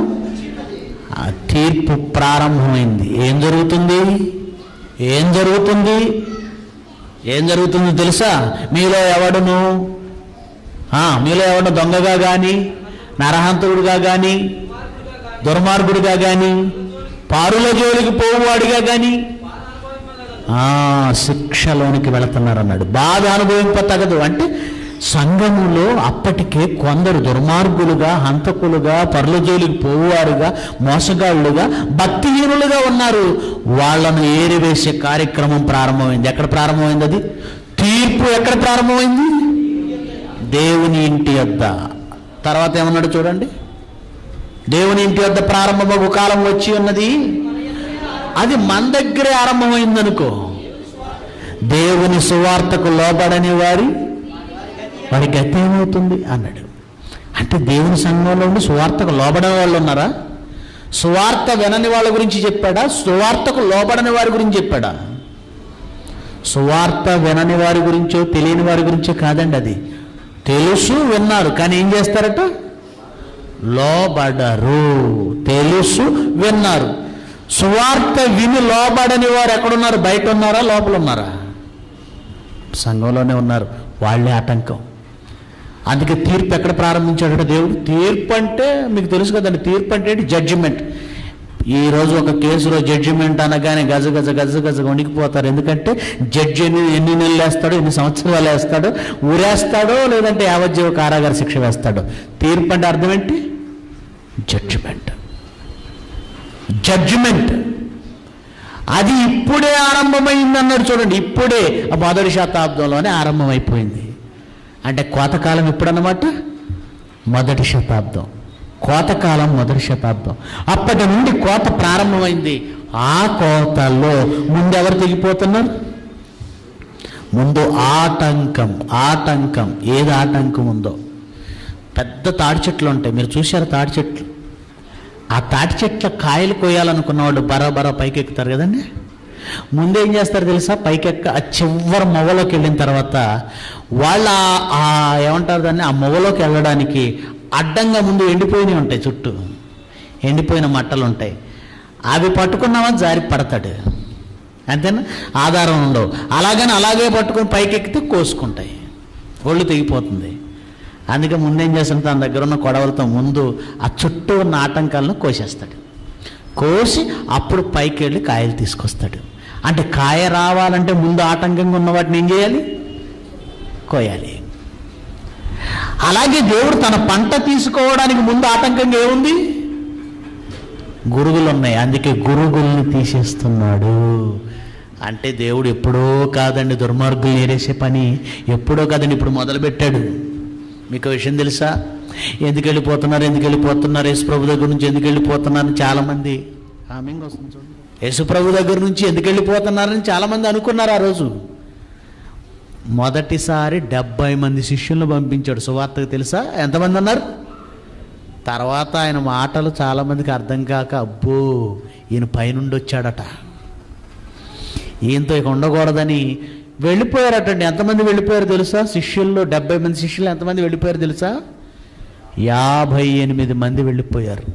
ఆ తీర్పు ప్రారంభమైంది. ఏం జరుగుతుంది తెలుసా? మీలో ఎవడను దొంగగా కానీ, నరహంతకుడుగా కానీ, దుర్మార్గుడిగా కానీ, పారుల జోలికి పోవువాడిగా కానీ శిక్షలోనికి వెళుతున్నారన్నాడు. బాధ అనుభవింపతగదు. అంటే సంఘములో అప్పటికే కొందరు దుర్మార్గులుగా, హంతకులుగా, పరుల జోలికి పోవువారుగా, మోసగాళ్ళుగా, భక్తిహీనులుగా ఉన్నారు. వాళ్ళను ఏరివేసే కార్యక్రమం ప్రారంభమైంది. ఎక్కడ ప్రారంభమైంది? అది తీర్పు ఎక్కడ ప్రారంభమైంది? దేవుని ఇంటి యొద్ద. తర్వాత ఏమన్నాడు చూడండి. దేవుని ఇంటి వద్ద ప్రారంభమగు కాలం వచ్చి ఉన్నది. అది మన దగ్గరే ఆరంభమైందనుకో. దేవుని సువార్తకు లోబడని వారి గతి ఏమవుతుంది అన్నాడు. అంటే దేవుని సంఘంలో ఉండి సువార్తకు లోబడని వాళ్ళు ఉన్నారా? సువార్త వినని వాళ్ళ గురించి చెప్పాడా? సువార్తకు లోబడని వారి గురించి చెప్పాడా? సువార్త వినని వారి గురించో తెలియని వారి గురించో కాదండి. అది తెలుసు, విన్నారు, కానీ ఏం చేస్తారట? లోబడరు. తెలుసు, విన్నారు. సువార్త విని లోబడని వారు ఎక్కడున్నారు? బయట ఉన్నారా? లోపల ఉన్నారా? సంఘంలోనే ఉన్నారు. వాళ్ళే ఆటంకం. అందుకే తీర్పు ఎక్కడ ప్రారంభించాడట దేవుడు? తీర్పు అంటే మీకు తెలుసు కదండి. తీర్పు అంటే జడ్జిమెంట్. ఈరోజు ఒక కేసులో జడ్జిమెంట్ అనగానే గజ వణికిపోతారు. ఎందుకంటే జడ్జి ఎన్ని నెలలు వేస్తాడో, ఎన్ని సంవత్సరాలు వేస్తాడో, ఊరేస్తాడో, లేదంటే యావజ్జీవ కారాగార శిక్ష వేస్తాడో. తీర్పు అంటే అర్థం ఏంటి? జడ్జిమెంట్. అది ఇప్పుడే ఆరంభమైంది అన్నాడు చూడండి. ఇప్పుడే 1వ శతాబ్దంలోనే ఆరంభమైపోయింది. అంటే కోతకాలం ఎప్పుడన్నమాట? 1వ శతాబ్దం. కోతకాలం 1వ శతాబ్దం. అప్పటి నుండి కోత ప్రారంభమైంది. ఆ కోతలో ముందు ఎవరు తెగిపోతున్నారు? ముందు ఆటంకం. ఏది ఆటంకం ఉందో? పెద్ద తాడి చెట్లు ఉంటాయి, మీరు చూశారు తాడి చెట్లు. ఆ తాటి చెట్ల కాయలు కోయాలనుకున్న వాళ్ళు బరాబరా పైకి ఎక్కుతారు కదండి. ముందేం చేస్తారు తెలుసా? పైకెక్క ఆ చివరి మొవ్వలోకి వెళ్ళిన తర్వాత వాళ్ళ ఏమంటారు దాన్ని, ఆ మొవ్వలోకి వెళ్ళడానికి అడ్డంగా ముందు ఎండిపోయినవి ఉంటాయి, చుట్టూ ఎండిపోయిన మట్టలు ఉంటాయి. అవి పట్టుకున్నామా జారి పడతాడు, అంతేనా? ఆధారం ఉండవు. అలాగే పట్టుకొని పైకి ఎక్కితే కోసుకుంటాయి, ఒళ్ళు తెగిపోతుంది. అందుకే ముందేం చేస్తాడు? తన దగ్గర ఉన్న కొడవలతో ముందు ఆ చుట్టూ ఉన్న ఆటంకాలను కోసేస్తాడు. కోసి అప్పుడు పైకి వెళ్ళి కాయలు తీసుకొస్తాడు. అంటే కాయ రావాలంటే ముందు ఆటంకంగా ఉన్న వాటిని ఏం చేయాలి? కోయాలి. అలాగే దేవుడు తన పంట తీసుకోవడానికి ముందు ఆటంకంగా ఏముంది? గురుగులు ఉన్నాయి. అందుకే గురుగుల్ని తీసేస్తున్నాడు. అంటే దేవుడు ఎప్పుడో కాదండి దుర్మార్గులు ఏరేసే పని, ఎప్పుడో కాదండి, ఇప్పుడు మొదలుపెట్టాడు. మీకు విషయం తెలుసా? ఎందుకు వెళ్ళిపోతున్నారు యేసు ప్రభు దగ్గర నుంచి ఎందుకు వెళ్ళిపోతున్నారు చాలామంది వస్తుంది చూడండి. యేసు ప్రభు దగ్గర నుంచి ఎందుకు వెళ్ళిపోతున్నారని చాలామంది అనుకున్నారు. ఆ రోజు మొదటిసారి 70 మంది శిష్యులను పంపించాడు సువార్తకు. తెలుసా ఎంతమంది ఉన్నారు? తర్వాత ఆయన మాటలు చాలామందికి అర్థం కాక, అబ్బో ఈయన పైనుండి వచ్చాడట, ఈయనతో ఇక ఉండకూడదని వెళ్ళిపోయారటండి. ఎంతమంది వెళ్ళిపోయారు తెలుసా? శిష్యుల్లో 70 మంది శిష్యులు ఎంతమంది వెళ్ళిపోయారు తెలుసా? 58 మంది వెళ్ళిపోయారు.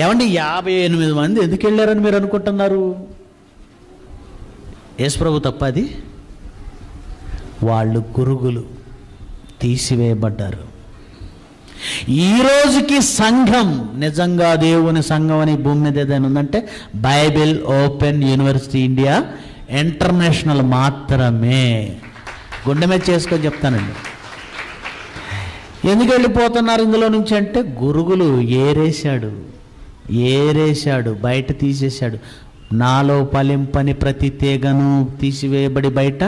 ఏమండి 58 మంది ఎందుకు వెళ్ళారని మీరు అనుకుంటున్నారు? యేసుప్రభు తప్ప అది? వాళ్ళు గురుగులు తీసివేయబడ్డారు. ఈ రోజుకి సంఘం నిజంగా దేవుని సంఘం అని భూమి మీద ఏదైనా ఉందంటే Bible open university India international మాత్రమే. గుండె మీద చేసుకొని చెప్తానండి. ఎందుకు వెళ్ళిపోతున్నారు ఇందులో నుంచి అంటే గురుగులు ఏరేశాడు, బయట తీసేశాడు. నాలో ఫలింపని ప్రతి తీగను తీసివేయబడి బయట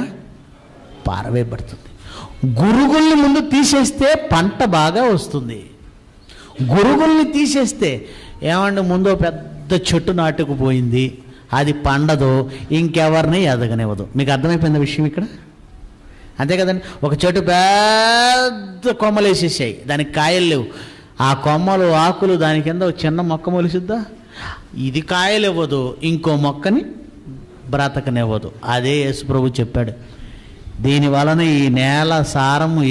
పారవేయబడుతుంది. గురుగుల్ని ముందు తీసేస్తే పంట బాగా వస్తుంది. గురుగుల్ని తీసేస్తే ఏమంటే ముందు పెద్ద చెట్టు నాటుకుపోయింది, అది పండదు, ఇంకెవరిని ఎదగనివ్వదు. మీకు అర్థమైపోయింది విషయం ఇక్కడ? అంతే కదండి. ఒక చెట్టు పెద్ద కొమ్మలు వేసేసాయి, దానికి కాయలు లేవు. ఆ కొమ్మలు ఆకులు దాని కింద ఒక చిన్న మొక్క మొలిసిద్దా? ఇది కాయలు ఇవ్వదు, ఇంకో మొక్కని బ్రతకనివ్వదు. అదే యేసుప్రభు చెప్పాడు, దీని వలన ఈ నేల సారము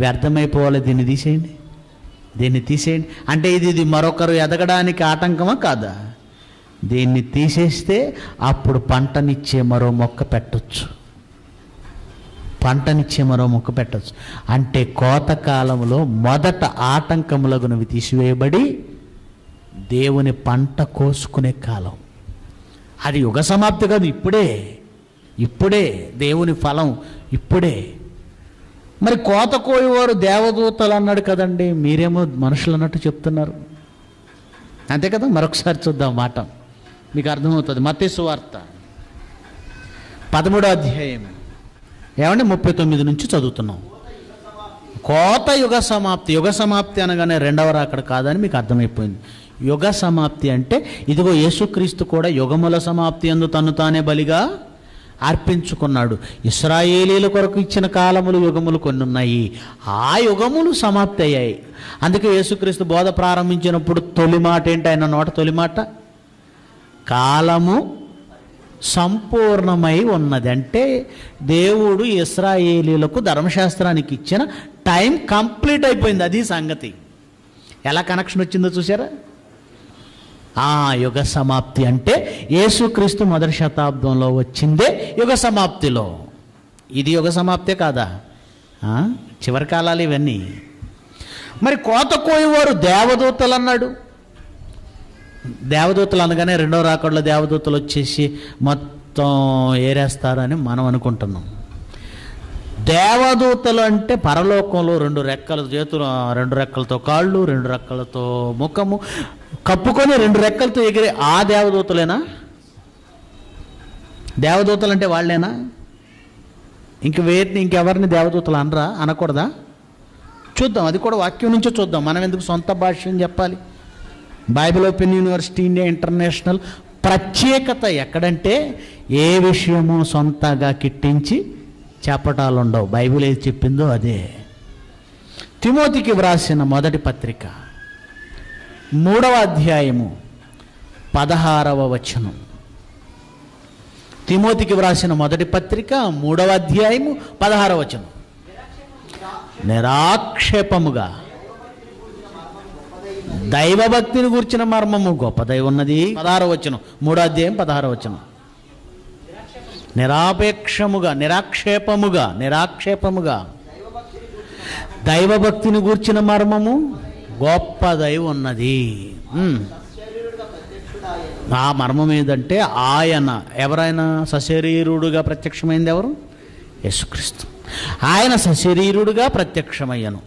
వ్యర్థమైపోవాలి, దీన్ని తీసేయండి. అంటే ఇది మరొకరు ఎదగడానికి ఆటంకమా కాదా? దీన్ని తీసేస్తే అప్పుడు పంటనిచ్చే మరో మొక్క పెట్టచ్చు. అంటే కోతకాలంలో మొదట ఆటంకములగునవి తీసివేయబడి దేవుని పంట కోసుకునే కాలం. అది యుగ సమాప్తి కాదు, ఇప్పుడే దేవుని ఫలం ఇప్పుడే. మరి కోత కోయేవారు దేవదూతలు అన్నాడు కదండి, మీరేమో మనుషులు అన్నట్టు చెప్తున్నారు. అంతే కదా? మరొకసారి చూద్దాం మాట, మీకు అర్థమవుతుంది. మత్తయి సువార్త 13వ అధ్యాయం 39 నుంచి చదువుతున్నాం. కోత యుగ సమాప్తి అనగానే రెండవ రాకడ కాదని మీకు అర్థమైపోయింది. యుగ సమాప్తి అంటే ఇదిగో యేసుక్రీస్తు కూడా యుగముల సమాప్తి యందు తను తానే బలిగా అర్పించుకున్నాడు. ఇశ్రాయేలీల కొరకు ఇచ్చిన కాలములు యుగములు కొన్ని ఉన్నాయి, ఆ యుగములు సమాప్తి అయ్యాయి. అందుకే యేసుక్రీస్తు బోధ ప్రారంభించినప్పుడు తొలి మాట ఏంటి? ఆయన నోట తొలి మాట కాలము సంపూర్ణమై ఉన్నది. అంటే దేవుడు ఇశ్రాయేలీలకు ధర్మశాస్త్రానికి ఇచ్చిన టైం కంప్లీట్ అయిపోయింది. అది సంగతి. ఎలా కనెక్షన్ వచ్చిందో చూసారా? యుగ సమాప్తి అంటే యేసుక్రీస్తు మొదటి శతాబ్దంలో వచ్చిందే యుగ సమాప్తిలో. ఇది యుగ సమాప్తే కాదా? చివరి కాలాలు ఇవన్నీ. మరి కోత కోయేవారు దేవదూతలు అన్నాడు. దేవదూతలు అనగానే రెండో రాకడలో దేవదూతలు వచ్చేసి మొత్తం ఏరేస్తారని మనం అనుకుంటున్నాం. దేవదూతలు అంటే పరలోకంలో 2 రెక్కల చేతులు, 2 రెక్కలతో కాళ్ళు, 2 రెక్కలతో ముఖము కప్పుకొని 2 రెక్కలతో ఎగిరే ఆ దేవదూతలేనా? దేవదూతలు అంటే వాళ్ళేనా? ఇంకెవరిని దేవదూతలు అనకూడదా? చూద్దాం, అది కూడా వాక్యం నుంచో చూద్దాం. మనం ఎందుకు సొంత భాష్యం చెప్పాలి? Bible open university India international ప్రత్యేకత ఎక్కడంటే ఏ విషయము సొంతగా కిట్టించి చెప్పటాలు ఉండవు. బైబిల్ ఏది చెప్పిందో అదే. తిమోతికి వ్రాసిన మొదటి పత్రిక 3వ అధ్యాయము 16వ వచనం. తిమోతికి వ్రాసిన మొదటి పత్రిక 3వ అధ్యాయము 16వ వచనం. నిరాక్షేపముగా దైవభక్తిని గూర్చిన మర్మము గొప్పదై ఉన్నది. 16వ వచనం, 3వ అధ్యాయం 16వ వచనం. నిరాక్షేపముగా దైవభక్తిని గూర్చిన మర్మము గొప్పదై ఉన్నది. ఆ మర్మం ఏదంటే ఎవరైనా సశరీరుడుగా ప్రత్యక్షమైంది ఎవరు? యేసుక్రీస్తు. ఆయన సశరీరుడుగా ప్రత్యక్షమయ్యను.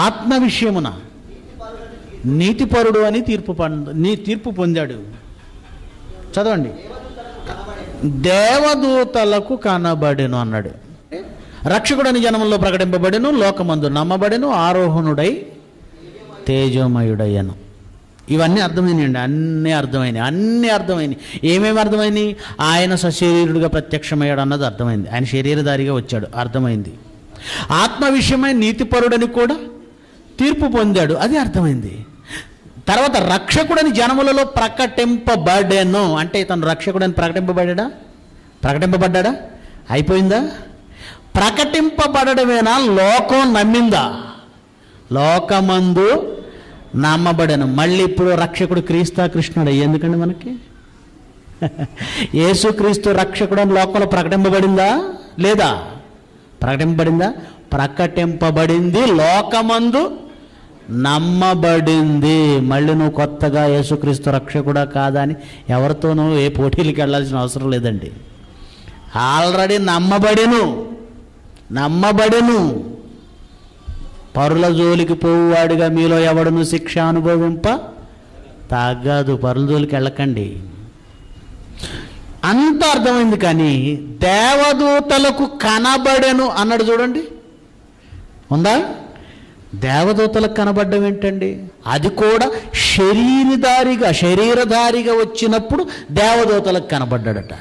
ఆత్మ విషయమున నీతిపరుడు అని తీర్పు పొందాడు. చదవండి. దేవదూతలకు కనబడెను అన్నాడు. రక్షకుడని జనములో ప్రకటింపబడెను, లోకమందు నమ్మబడెను, ఆరోహణుడై తేజోమయుడయ్యను. ఇవన్నీ అర్థమైనాయండి. అన్నీ అర్థమైనాయి. ఏమేమి అర్థమైనాయి? ఆయన సశరీరుడుగా ప్రత్యక్షమయ్యాడు అన్నది అర్థమైంది. ఆయన శరీరధారిగా వచ్చాడు, అర్థమైంది. ఆత్మ విషయమై నీతిపరుడని కూడా తీర్పు పొందాడు, అది అర్థమైంది. తర్వాత రక్షకుడని జనములలో ప్రకటింపబడెను అంటే తను రక్షకుడని ప్రకటింపబడ్డా? అయిపోయిందా? ప్రకటింపబడమేనా? లోకం నమ్మిందా? లోకమందు నమ్మబడెను. మళ్ళీ ఇప్పుడు రక్షకుడు కృష్ణుడు. ఎందుకండి మనకి యేసుక్రీస్తు రక్షకుడని లోకంలో ప్రకటింపబడిందా లేదా? ప్రకటింపబడిందా? ప్రకటింపబడింది, లోకమందు నమ్మబడింది. మళ్ళీ నువ్వు కొత్తగా యేసుక్రీస్తు రక్షకుడా కాదా అని ఎవరితోనూ ఏ పోటీలకు వెళ్ళాల్సిన అవసరం లేదండి. ఆల్రెడీ నమ్మబడెను. పరుల జోలికి పోవువాడిగా మీలో ఎవడును శిక్ష అనుభవింప తగ్గదు. పరుల జోలికి వెళ్ళకండి. అంత అర్థమైంది. కానీ దేవదూతలకు కనబడెను అన్నాడు చూడండి, ఉందా? దేవదూతలకు కనబడ్డం ఏంటండి? అది కూడా శరీరధారిగా వచ్చినప్పుడు దేవదూతలకు కనబడ్డాడట.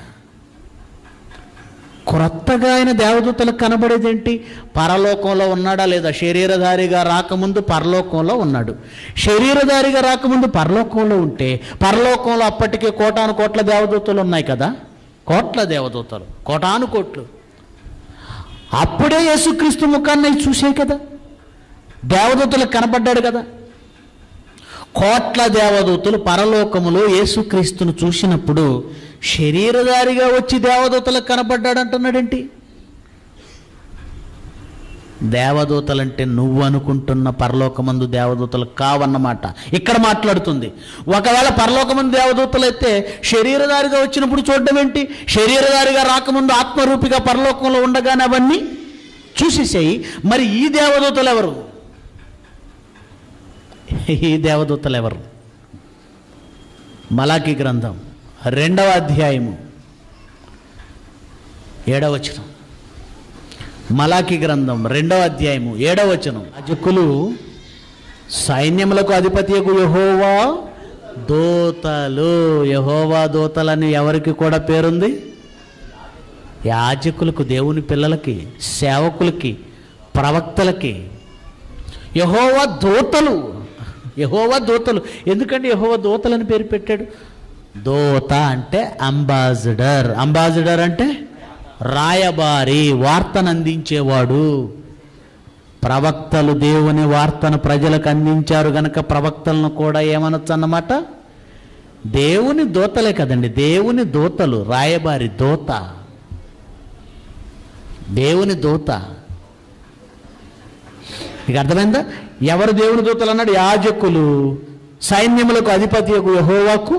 క్రొత్తగా ఆయన దేవదూతలకు కనబడేదేంటి? పరలోకంలో ఉన్నాడా లేదా? శరీరధారిగా రాకముందు పరలోకంలో ఉన్నాడు. శరీరధారిగా రాకముందు పరలోకంలో ఉంటే పరలోకంలో అప్పటికే కోటాను కోట్ల దేవదూతలు ఉన్నాయి కదా, కోట్ల దేవదూతలు, కోటాను కోట్లు. అప్పుడే యేసుక్రీస్తు ముఖాన్ని చూసే కదా దేవదూతలకు కనబడ్డాడు కదా. కోట్ల దేవదూతలు పరలోకములో యేసుక్రీస్తును చూసినప్పుడు శరీరధారిగా వచ్చి దేవదూతలకు కనబడ్డాడు అంటున్నాడేంటి? దేవదూతలంటే నువ్వు అనుకుంటున్న పరలోకమందు దేవదూతలు కావన్నమాట ఇక్కడ మాట్లాడుతుంది. ఒకవేళ పరలోకమందు దేవదూతలు అయితే శరీరధారిగా వచ్చినప్పుడు చూడడం ఏంటి? శరీరధారిగా రాకముందు ఆత్మరూపిగా పరలోకంలో ఉండగానే అవన్నీ చూసేసాయి. మరి ఈ దేవదూతలు ఎవరు? మలాకీ గ్రంథం 2వ అధ్యాయము 7వ వచనం. మలాకీ గ్రంథం 2వ అధ్యాయము 7వ వచనం. యాజకులు సైన్యములకు అధిపతియగు యెహోవా దూతలు. యెహోవా దూతలని ఎవరికి కూడా పేరుంది? యాజకులకు, దేవుని పిల్లలకి, సేవకులకి, ప్రవక్తలకి. యెహోవా దూతలు. ఎందుకంటే యెహోవా దూతలని పేరు పెట్టాడు? దూత అంటే అంబాసిడర్ అంటే రాయబారి, వార్తను అందించేవాడు. ప్రవక్తలు దేవుని వార్తను ప్రజలకు అందించారు గనక ప్రవక్తలను కూడా ఏమనొచ్చు అన్నమాట? దేవుని దూతలే కదండి, దేవుని దూతలు. రాయబారి, దూత, దేవుని దూత. మీకు అర్థమైందా? ఎవరు దేవుని దూతలు అన్నాడు? యాజకులు, సైన్యములకు అధిపతియగు యెహోవాకు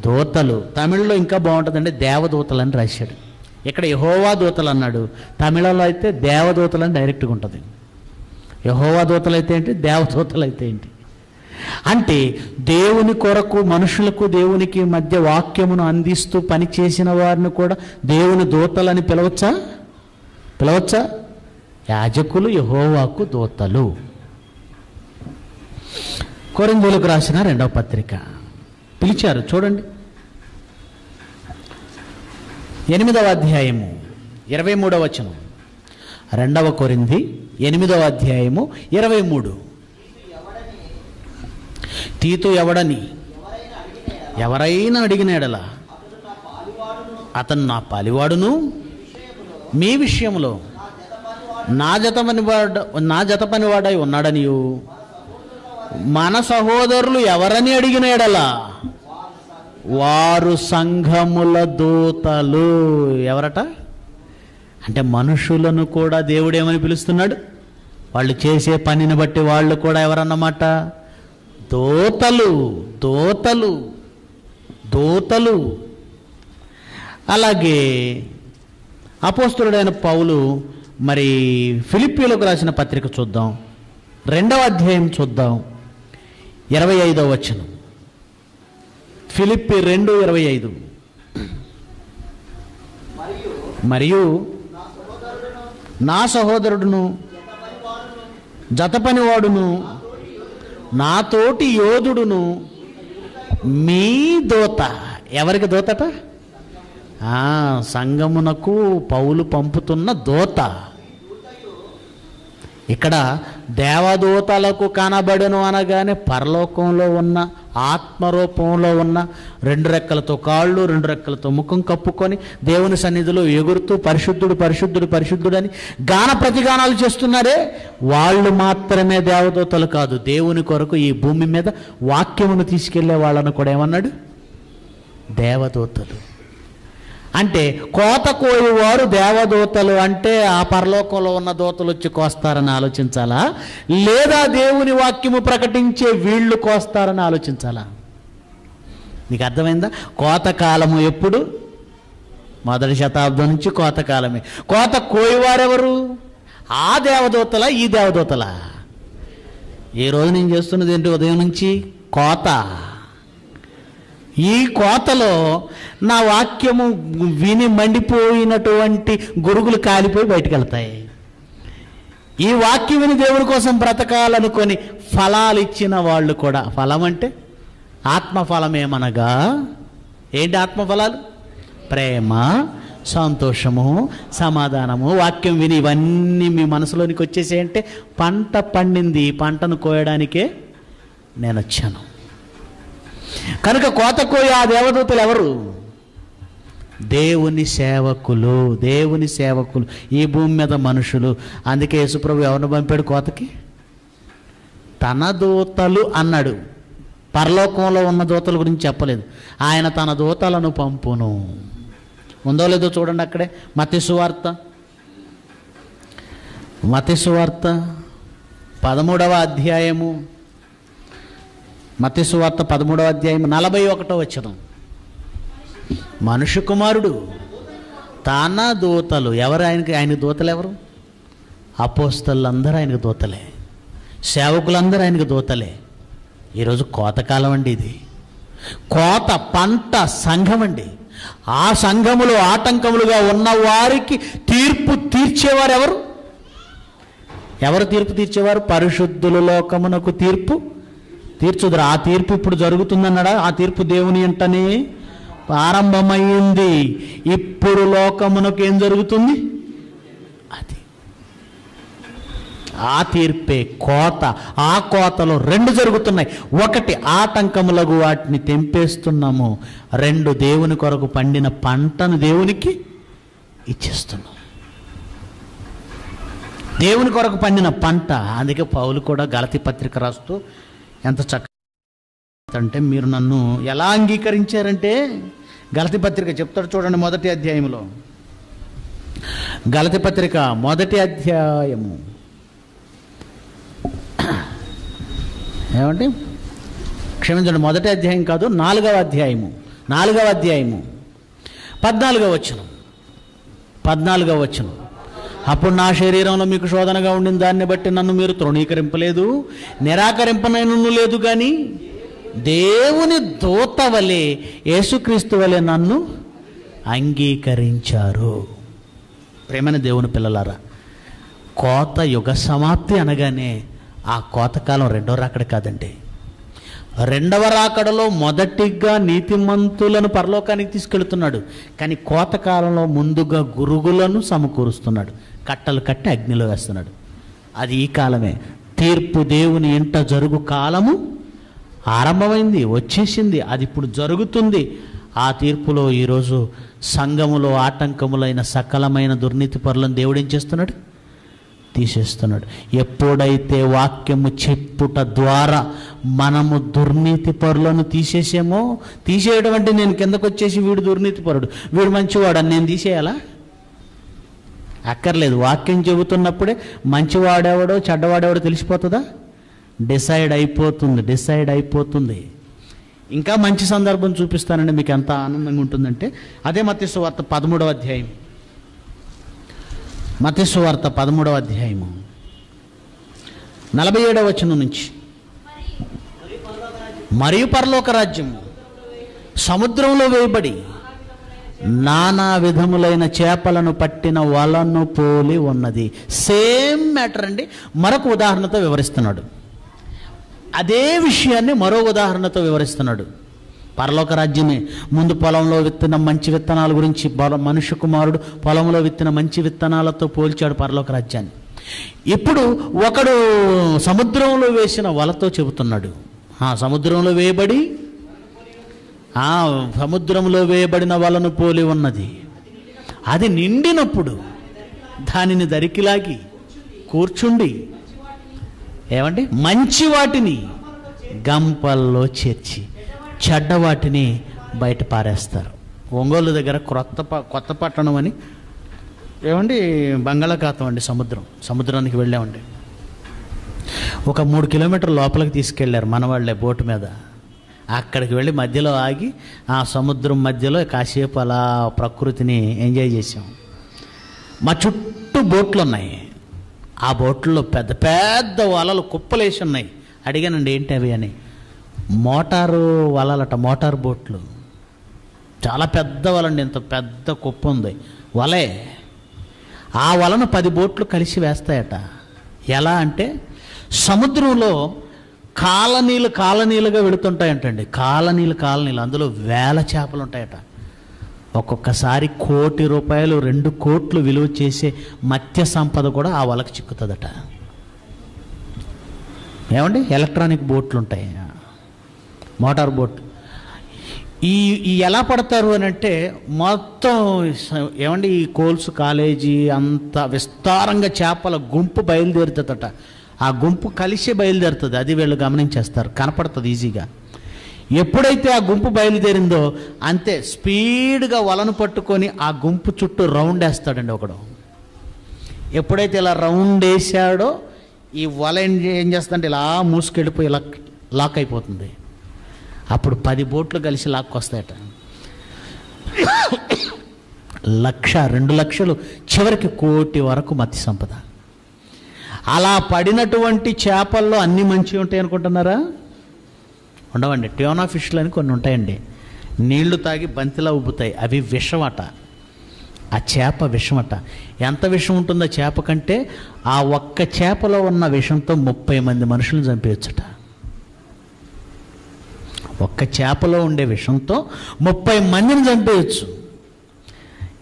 దూతలు. తమిళ్లో ఇంకా బాగుంటుందండి, దేవదూతలు అని రాశాడు. ఇక్కడ యెహోవా దూతలు అన్నాడు, తమిళలో అయితే దేవదూతలు అని డైరెక్ట్గా ఉంటుంది. యెహోవా దూతలు అయితే ఏంటి, దేవదూతలు అయితే ఏంటి అంటే దేవుని కొరకు మనుషులకు దేవునికి మధ్య వాక్యమును అందిస్తూ పనిచేసిన వారిని కూడా దేవుని దూతలని పిలవచ్చా? యాజకులు యెహోవాకు దూతలు. కొరింథీయులకు రాసిన 2వ పత్రిక పిలిచారు చూడండి, 8వ అధ్యాయము 23వ వచనం. 2వ కొరింథీ 8వ అధ్యాయము 23. తీతు ఎవరైనా అడిగిన ఎడల అతను నా పాలివాడును, మీ విషయంలో నా జత పనివాడై ఉన్నాడనియు, మన సహోదరులు ఎవరని అడిగిన ఎడల వారు సంఘముల దూతలు. ఎవరట అంటే మనుషులను కూడా దేవుడు ఏమని పిలుస్తున్నాడు? వాళ్ళు చేసే పనిని బట్టి వాళ్ళు కూడా ఎవరన్నమాట? దూతలు. అలాగే అపోస్తలుడైన పౌలు మరి ఫిలిప్పీలకు రాసిన పత్రిక చూద్దాం, 2వ అధ్యాయం చూద్దాం, 25వ వచనం. ఫిలిప్పీ 2:25. మరియు నా సహోదరుడును జతపనివాడును నా తోటి యోధుడును మీ దూత. ఎవరికి దూతట? సంఘమునకు పౌలు పంపుతున్న దూత. ఇక్కడ దేవదూతలకు కనబడను అనగానే పరలోకంలో ఉన్న ఆత్మరూపంలో ఉన్న 2 రెక్కలతో కాళ్ళు 2 రెక్కలతో ముఖం కప్పుకొని దేవుని సన్నిధిలో ఎగురుతూ పరిశుద్ధుడు పరిశుద్ధుడు పరిశుద్ధుడని గాన ప్రతిగానాలు చేస్తున్నారే, వాళ్ళు మాత్రమే దేవదూతలు కాదు. దేవుని కొరకు ఈ భూమి మీద వాక్యమును తీసుకెళ్లే వాళ్ళను కూడా ఏమన్నాడు? దేవదూతలు. అంటే కోత కోయువారు దేవదూతలు అంటే ఆ పరలోకంలో ఉన్న దూతలు వచ్చి కోస్తారని ఆలోచించాలా, లేదా దేవుని వాక్యము ప్రకటించే వీళ్ళు కోస్తారని ఆలోచించాలా? నీకు అర్థమైందా? కోతకాలము ఎప్పుడు? 1వ శతాబ్దం నుంచి కోతకాలమే. కోత కోయువారెవరు? ఆ దేవదూతలా ఈ దేవదూతలా? ఈ రోజు నేను చేస్తున్నది ఏంటి? ఉదయం నుంచి కోత. ఈ కోతలో నా వాక్యము విని మండిపోయినటువంటి గురుగులు కాలిపోయి బయటకు వెళ్తాయి. ఈ వాక్యం విని దేవుని కోసం బ్రతకాలనుకొని ఫలాలు ఇచ్చిన వాళ్ళు కూడా, ఫలం అంటే ఆత్మఫలమేమనగా ఏంటి? ఆత్మఫలాలు ప్రేమ, సంతోషము, సమాధానము. వాక్యం విని ఇవన్నీ మీ మనసులోనికి వచ్చేసేయంటే పంట పండింది. ఈ పంటను కోయడానికే నేను వచ్చాను. కనుక కోత కోయ ఆ దేవదూతలు ఎవరు? దేవుని సేవకులు. దేవుని సేవకులు, ఈ భూమి మీద మనుషులు. అందుకే యేసుప్రభు ఎవరిని పంపాడు కోతకి? తన దూతలు అన్నాడు. పరలోకంలో ఉన్న దూతల గురించి చెప్పలేదు. ఆయన తన దూతలను పంపును. ఉందో లేదో చూడండి అక్కడే. మత్తయి సువార్త 13వ అధ్యాయము. మత్తయి సువార్త 13వ అధ్యాయం 41వ వచనం. మనుష్య కుమారుడు తన దూతలు. ఎవరు ఆయనకి? ఆయన దూతలు ఎవరు? అపోస్తలులందరూ ఆయనకు దూతలే, సేవకులందరూ ఆయనకు దూతలే. ఈరోజు కోతకాలం అండి. ఇది కోత పంట సంఘం అండి. ఆ సంఘములో ఆటంకములుగా ఉన్న వారికి తీర్పు తీర్చేవారు ఎవరు? ఎవరు తీర్పు తీర్చేవారు? పరిశుద్ధుల లోకమునకు తీర్పు తీర్చుదురు. ఆ తీర్పు ఇప్పుడు జరుగుతుందన్నాడా? ఆ తీర్పు దేవుని అంటనే ప్రారంభమైంది. ఇప్పుడు లోకమునకు ఏం జరుగుతుంది? అది ఆ తీర్పే కోత. ఆ కోతలో 2 జరుగుతున్నాయి. 1 ఆటంకములకు వాటిని తెంపేస్తున్నాము. 2 దేవుని కొరకు పండిన పంటను దేవునికి ఇచ్చేస్తున్నాం. దేవుని కొరకు పండిన పంట. అందుకే పౌలు కూడా గలతీ పత్రిక రాస్తూ ఎంత చక్కగా అంటే, మీరు నన్ను ఎలా అంగీకరించారంటే, గలతీ పత్రిక చెప్తాడు చూడండి. 1వ అధ్యాయంలో, గలతీ పత్రిక 1వ అధ్యాయము ఏమంటే, క్షమించండి, 1వ అధ్యాయం కాదు, 4వ అధ్యాయము 14వ వచనం. అప్పుడు నా శరీరంలో మీకు శోధనగా ఉండిన దాన్ని బట్టి నన్ను మీరు తృణీకరింపలేదు, నిరాకరింపనూ లేదు, కానీ దేవుని దూత వలె, యేసుక్రీస్తు వలె నన్ను అంగీకరించారు. ప్రేమైన దేవుని పిల్లలారా, కోత యుగ సమాప్తి అనగానే ఆ కోతకాలం 2వ రాకడ కాదండి. 2వ రాకడలో మొదటిగా నీతిమంతులను పరలోకానికి తీసుకెళ్తున్నాడు. కానీ కోతకాలంలో ముందుగా గురుగులను సమకూరుస్తున్నాడు, కట్టలు కట్టి అగ్నిలో వేస్తున్నాడు. అది ఈ కాలమే. తీర్పు దేవుని ఇంట జరుగు కాలము ఆరంభమైంది, వచ్చేసింది. అది ఇప్పుడు జరుగుతుంది. ఆ తీర్పులో ఈరోజు సంఘములో ఆటంకములైన సకలమైన దుర్నీతి పరులను దేవుడు ఏం చేస్తున్నాడు? తీసేస్తున్నాడు. ఎప్పుడైతే వాక్యము చెప్పుట ద్వారా మనము దుర్నీతి పరులను తీసేసామో, తీసేయడం అంటే నేను కిందకు వచ్చేసి వీడు దుర్నీతి పరుడు, వీడు మంచివాడు అని నేను తీసేయాలా? అక్కర్లేదు. వాక్యం చెబుతున్నప్పుడే మంచివాడెవడో చెడ్డవాడెవడో తెలిసిపోతుందా? డిసైడ్ అయిపోతుంది. ఇంకా మంచి సందర్భం చూపిస్తానండి, మీకు ఎంత ఆనందంగా ఉంటుందంటే, అదే మత్తయి సువార్త 13వ అధ్యాయం మత్తయి సువార్త 13వ అధ్యాయము 47వ వచనం నుంచి. మరియు పరలోక రాజ్యం సముద్రంలో వేయబడి నానా విధములైన చేపలను పట్టిన వలను పోలి ఉన్నది. సేమ్ మ్యాటర్ అండి. మరొక ఉదాహరణతో వివరిస్తున్నాడు. అదే విషయాన్ని మరో ఉదాహరణతో వివరిస్తున్నాడు. పరలోక రాజ్యమే. ముందు పొలంలో విత్తిన మంచి విత్తనాల గురించి మనుష్య కుమారుడు పొలంలో విత్తిన మంచి విత్తనాలతో పోల్చాడు పరలోక రాజ్యాన్ని. ఇప్పుడు ఒకడు సముద్రంలో వేసిన వలతో చెబుతున్నాడు. సముద్రంలో వేయబడిన వలను పోలి ఉన్నది. అది నిండినప్పుడు దానిని దరికిలాగి కూర్చుండి ఏమండి మంచి వాటిని గంపల్లో చేర్చి చెడ్డ వాటిని బయట పారేస్తారు. ఒంగోలు దగ్గర కొత్త పట్టణం అని ఏమండి బంగాళాఖాతం అండి, సముద్రానికి వెళ్ళామండి. ఒక 3 కిలోమీటర్ల లోపలికి తీసుకెళ్లారు మన వాళ్ళే బోటు మీద. అక్కడికి వెళ్ళి మధ్యలో ఆగి ఆ సముద్రం మధ్యలో కాసేపు అలా ప్రకృతిని ఎంజాయ్ చేసాం. మా చుట్టూ బోట్లు ఉన్నాయి. ఆ బోట్లలో పెద్ద పెద్ద వలలు కుప్పలేసి ఉన్నాయి. అడిగానండి ఏంటి అవి అని. మోటారు వలలట, మోటార్ బోట్లు. చాలా పెద్ద వలండి, ఇంత పెద్ద కుప్ప ఉంది వలే. ఆ వలను 10 బోట్లు కలిసి వేస్తాయట. ఎలా అంటే సముద్రంలో కాలనీలుగా వెళుతుంటాయంటండి. కాలనీలు అందులో వేల చేపలు ఉంటాయట. ఒక్కొక్కసారి 1 కోటి రూపాయలు 2 కోట్లు విలువ చేసే మత్స్య సంపద కూడా ఆ వలకు చిక్కుతుందట. ఏమండి ఎలక్ట్రానిక్ బోట్లు ఉంటాయి, మోటార్ బోట్. ఈ ఎలా పడతారు అని అంటే మొత్తం ఏమండి ఈ కోల్స్ కాలేజీ అంత విస్తారంగా చేపల గుంపు బయలుదేరుతుందట. ఆ గుంపు కలిసి బయలుదేరుతుంది. అది వీళ్ళు గమనించేస్తారు, కనపడుతుంది ఈజీగా. ఎప్పుడైతే ఆ గుంపు బయలుదేరిందో అంతే స్పీడ్గా వలను పట్టుకొని ఆ గుంపు చుట్టూ రౌండ్ వేస్తాడండి ఒకడు. ఎప్పుడైతే ఇలా రౌండ్ వేసాడో ఈ వల ఏం చేస్తుందంటే ఇలా మూసుకెళ్ళిపోయి ఇలా లాక్ అయిపోతుంది. అప్పుడు 10 బోట్లు కలిసి లాక్కొస్తాయట. 1,00,000, 2 లక్షలు, చివరికి 1 కోటి వరకు మత్స్య సంపద. అలా పడినటువంటి చేపల్లో అన్నీ మంచివి ఉంటాయి అనుకుంటున్నారా? ఉండవండి. ట్యూనా ఫిష్లు అని కొన్ని ఉంటాయండి, నీళ్లు తాగి బంతిలా ఉబ్బుతాయి. అవి విషమట. ఆ చేప విషమట. ఎంత విషం ఉంటుందో చేప కంటే ఆ ఒక్క చేపలో ఉన్న విషంతో 30 మంది మనుషులను చంపేయచ్చట. ఒక్క చేపలో ఉండే విషంతో 30 మందిని చంపేయచ్చు.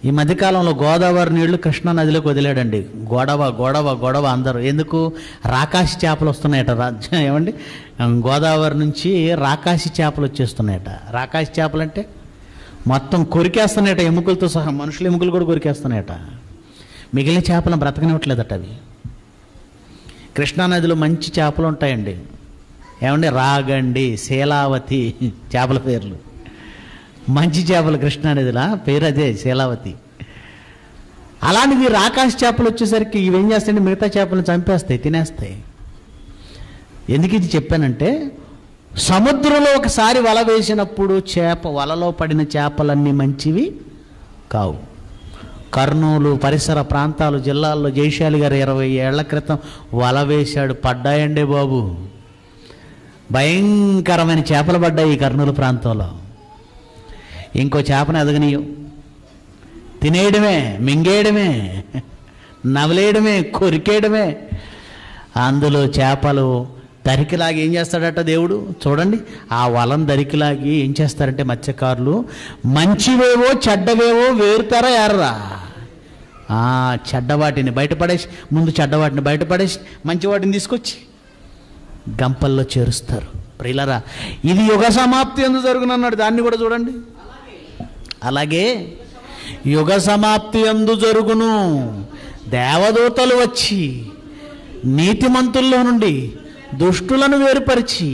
ఈ మధ్యకాలంలో గోదావరి నీళ్లు కృష్ణా నదిలోకి వదిలాడండి. గొడవ అందరూ. ఎందుకు? రాకాసి చేపలు వస్తున్నాయట. ఏమండి గోదావరి నుంచి రాకాసి చేపలు వచ్చేస్తున్నాయట. రాకాసి చేపలు అంటే మొత్తం కొరికేస్తున్నాయట, ఎముకలతో సహా. మనుషుల ఎముకలు కూడా కొరికేస్తున్నాయట. మిగిలిన చేపలను బ్రతకనివ్వట్లేదట అవి. కృష్ణానదిలో మంచి చేపలు ఉంటాయండి. ఏమండి రాగండి, శీలావతి చేపల పేర్లు. మంచి చేపలు కృష్ణానదిలా పేరు అదే, శీలావతి. అలాంటిది రాకాసి చేపలు వచ్చేసరికి ఇవేం చేస్తాయంటే మిగతా చేపలను చంపేస్తాయి, తినేస్తాయి. ఎందుకు ఇది చెప్పానంటే సముద్రంలో ఒకసారి వల వేసినప్పుడు వలలో పడిన చేపలన్నీ మంచివి కావు. కర్నూలు పరిసర ప్రాంతాలు జిల్లాల్లో జయశాలి గారు 20 ఏళ్ల క్రితం వల వేశాడు. పడ్డాయండి బాబు, భయంకరమైన చేపలు పడ్డాయి ఈ కర్నూలు ప్రాంతంలో. ఇంకో చేపను ఎదగనీయం, తినేయడమే, మింగేయడమే, నవలేయడమే, కొరికేయడమే. అందులో చేపలు దరికిలాగి ఏం చేస్తాడట దేవుడు? చూడండి, ఆ వలను దరికిలాగి ఏం చేస్తారంటే మత్స్యకారులు మంచివేవో చెడ్డవేవో వేరుతారా ఎర్రా? చెడ్డవాటిని బయటపడేసి, ముందు చెడ్డవాటిని బయటపడేసి మంచి వాటిని తీసుకొచ్చి గంపల్లో చేరుస్తారు. ప్రియులరా, ఇది యుగ సమాప్తి ఎందుకు జరుగునన్నాడు. దాన్ని కూడా చూడండి. అలాగే యుగ సమాప్తి ఎందు జరుగును, దేవదూతలు వచ్చి నీతిమంతుల్లో నుండి దుష్టులను వేరుపరిచి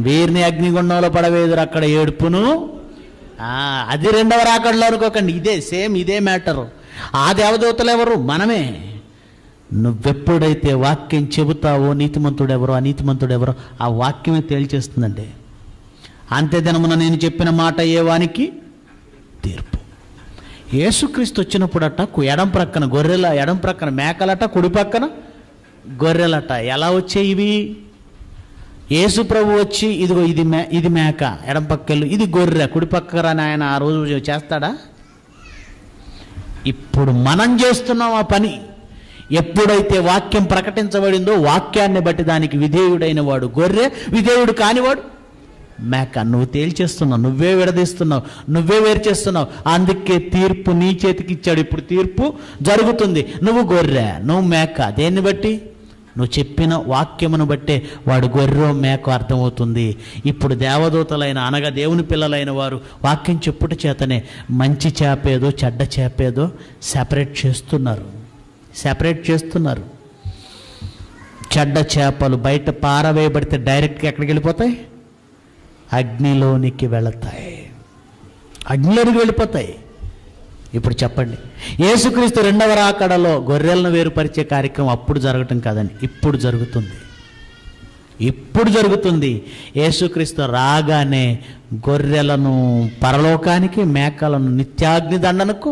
వీరిని అగ్నిగుండంలో పడవేదురు, అక్కడ ఏడుపును. అది 2వ రాకడలో అనుకోకండి, ఇదే మ్యాటరు. ఆ దేవదూతలు ఎవరు? మనమే. నువ్వెప్పుడైతే వాక్యం చెబుతావో నీతిమంతుడెవరో అనీతిమంతుడెవరో ఆ వాక్యమే తేల్చేస్తుందండి. అంతే దినమున నేను చెప్పిన మాట ఏ వానికి తీర్పు. యేసుక్రీస్తు వచ్చినప్పుడట ఎడం ప్రక్కన గొర్రెల, ఎడం ప్రక్కన మేకలట, కుడి పక్కన గొర్రెలట. ఎలా వచ్చాయి ఇవి? యేసు ప్రభు వచ్చి ఇదిగో ఇది మేక, ఎడం పక్కలు, ఇది గొర్రె, కుడి పక్కన ఆయన ఆ రోజు చేస్తాడా? ఇప్పుడు మనం చేస్తున్నాం ఆ పని. ఎప్పుడైతే వాక్యం ప్రకటించబడిందో వాక్యాన్ని బట్టి దానికి విధేయుడైన వాడు గొర్రె, విధేయుడు కానివాడు మేక. నువ్వు తేల్చేస్తున్నావు, నువ్వే విడదీస్తున్నావు, నువ్వే వేరు చేస్తున్నావు. అందుకే తీర్పు నీ చేతికి ఇచ్చాడు. ఇప్పుడు తీర్పు జరుగుతుంది. నువ్వు గొర్రె, నువ్వు మేక. దేన్ని బట్టి? నువ్వు చెప్పిన వాక్యమును బట్టే వాడు గొర్రె మేక అర్థమవుతుంది. ఇప్పుడు దేవదూతలైన అనగా దేవుని పిల్లలైన వారు వాక్యం చెప్పుట చేతనే మంచి చేపేదో చెడ్డ చేపేదో సెపరేట్ చేస్తున్నారు. చెడ్డ చేపలు బయట పారవేయబడితే డైరెక్ట్గా ఎక్కడికి వెళ్ళిపోతాయి? అగ్నిలోనికి వెళతాయి, అగ్నిలోనికి వెళ్ళిపోతాయి. ఇప్పుడు చెప్పండి, యేసుక్రీస్తు రెండవ రాకడలో గొర్రెలను వేరుపరిచే కార్యక్రమం అప్పుడు జరగటం కాదని ఇప్పుడు జరుగుతుంది. యేసుక్రీస్తు రాగానే గొర్రెలను పరలోకానికి, మేకలను నిత్యాగ్ని దండనకు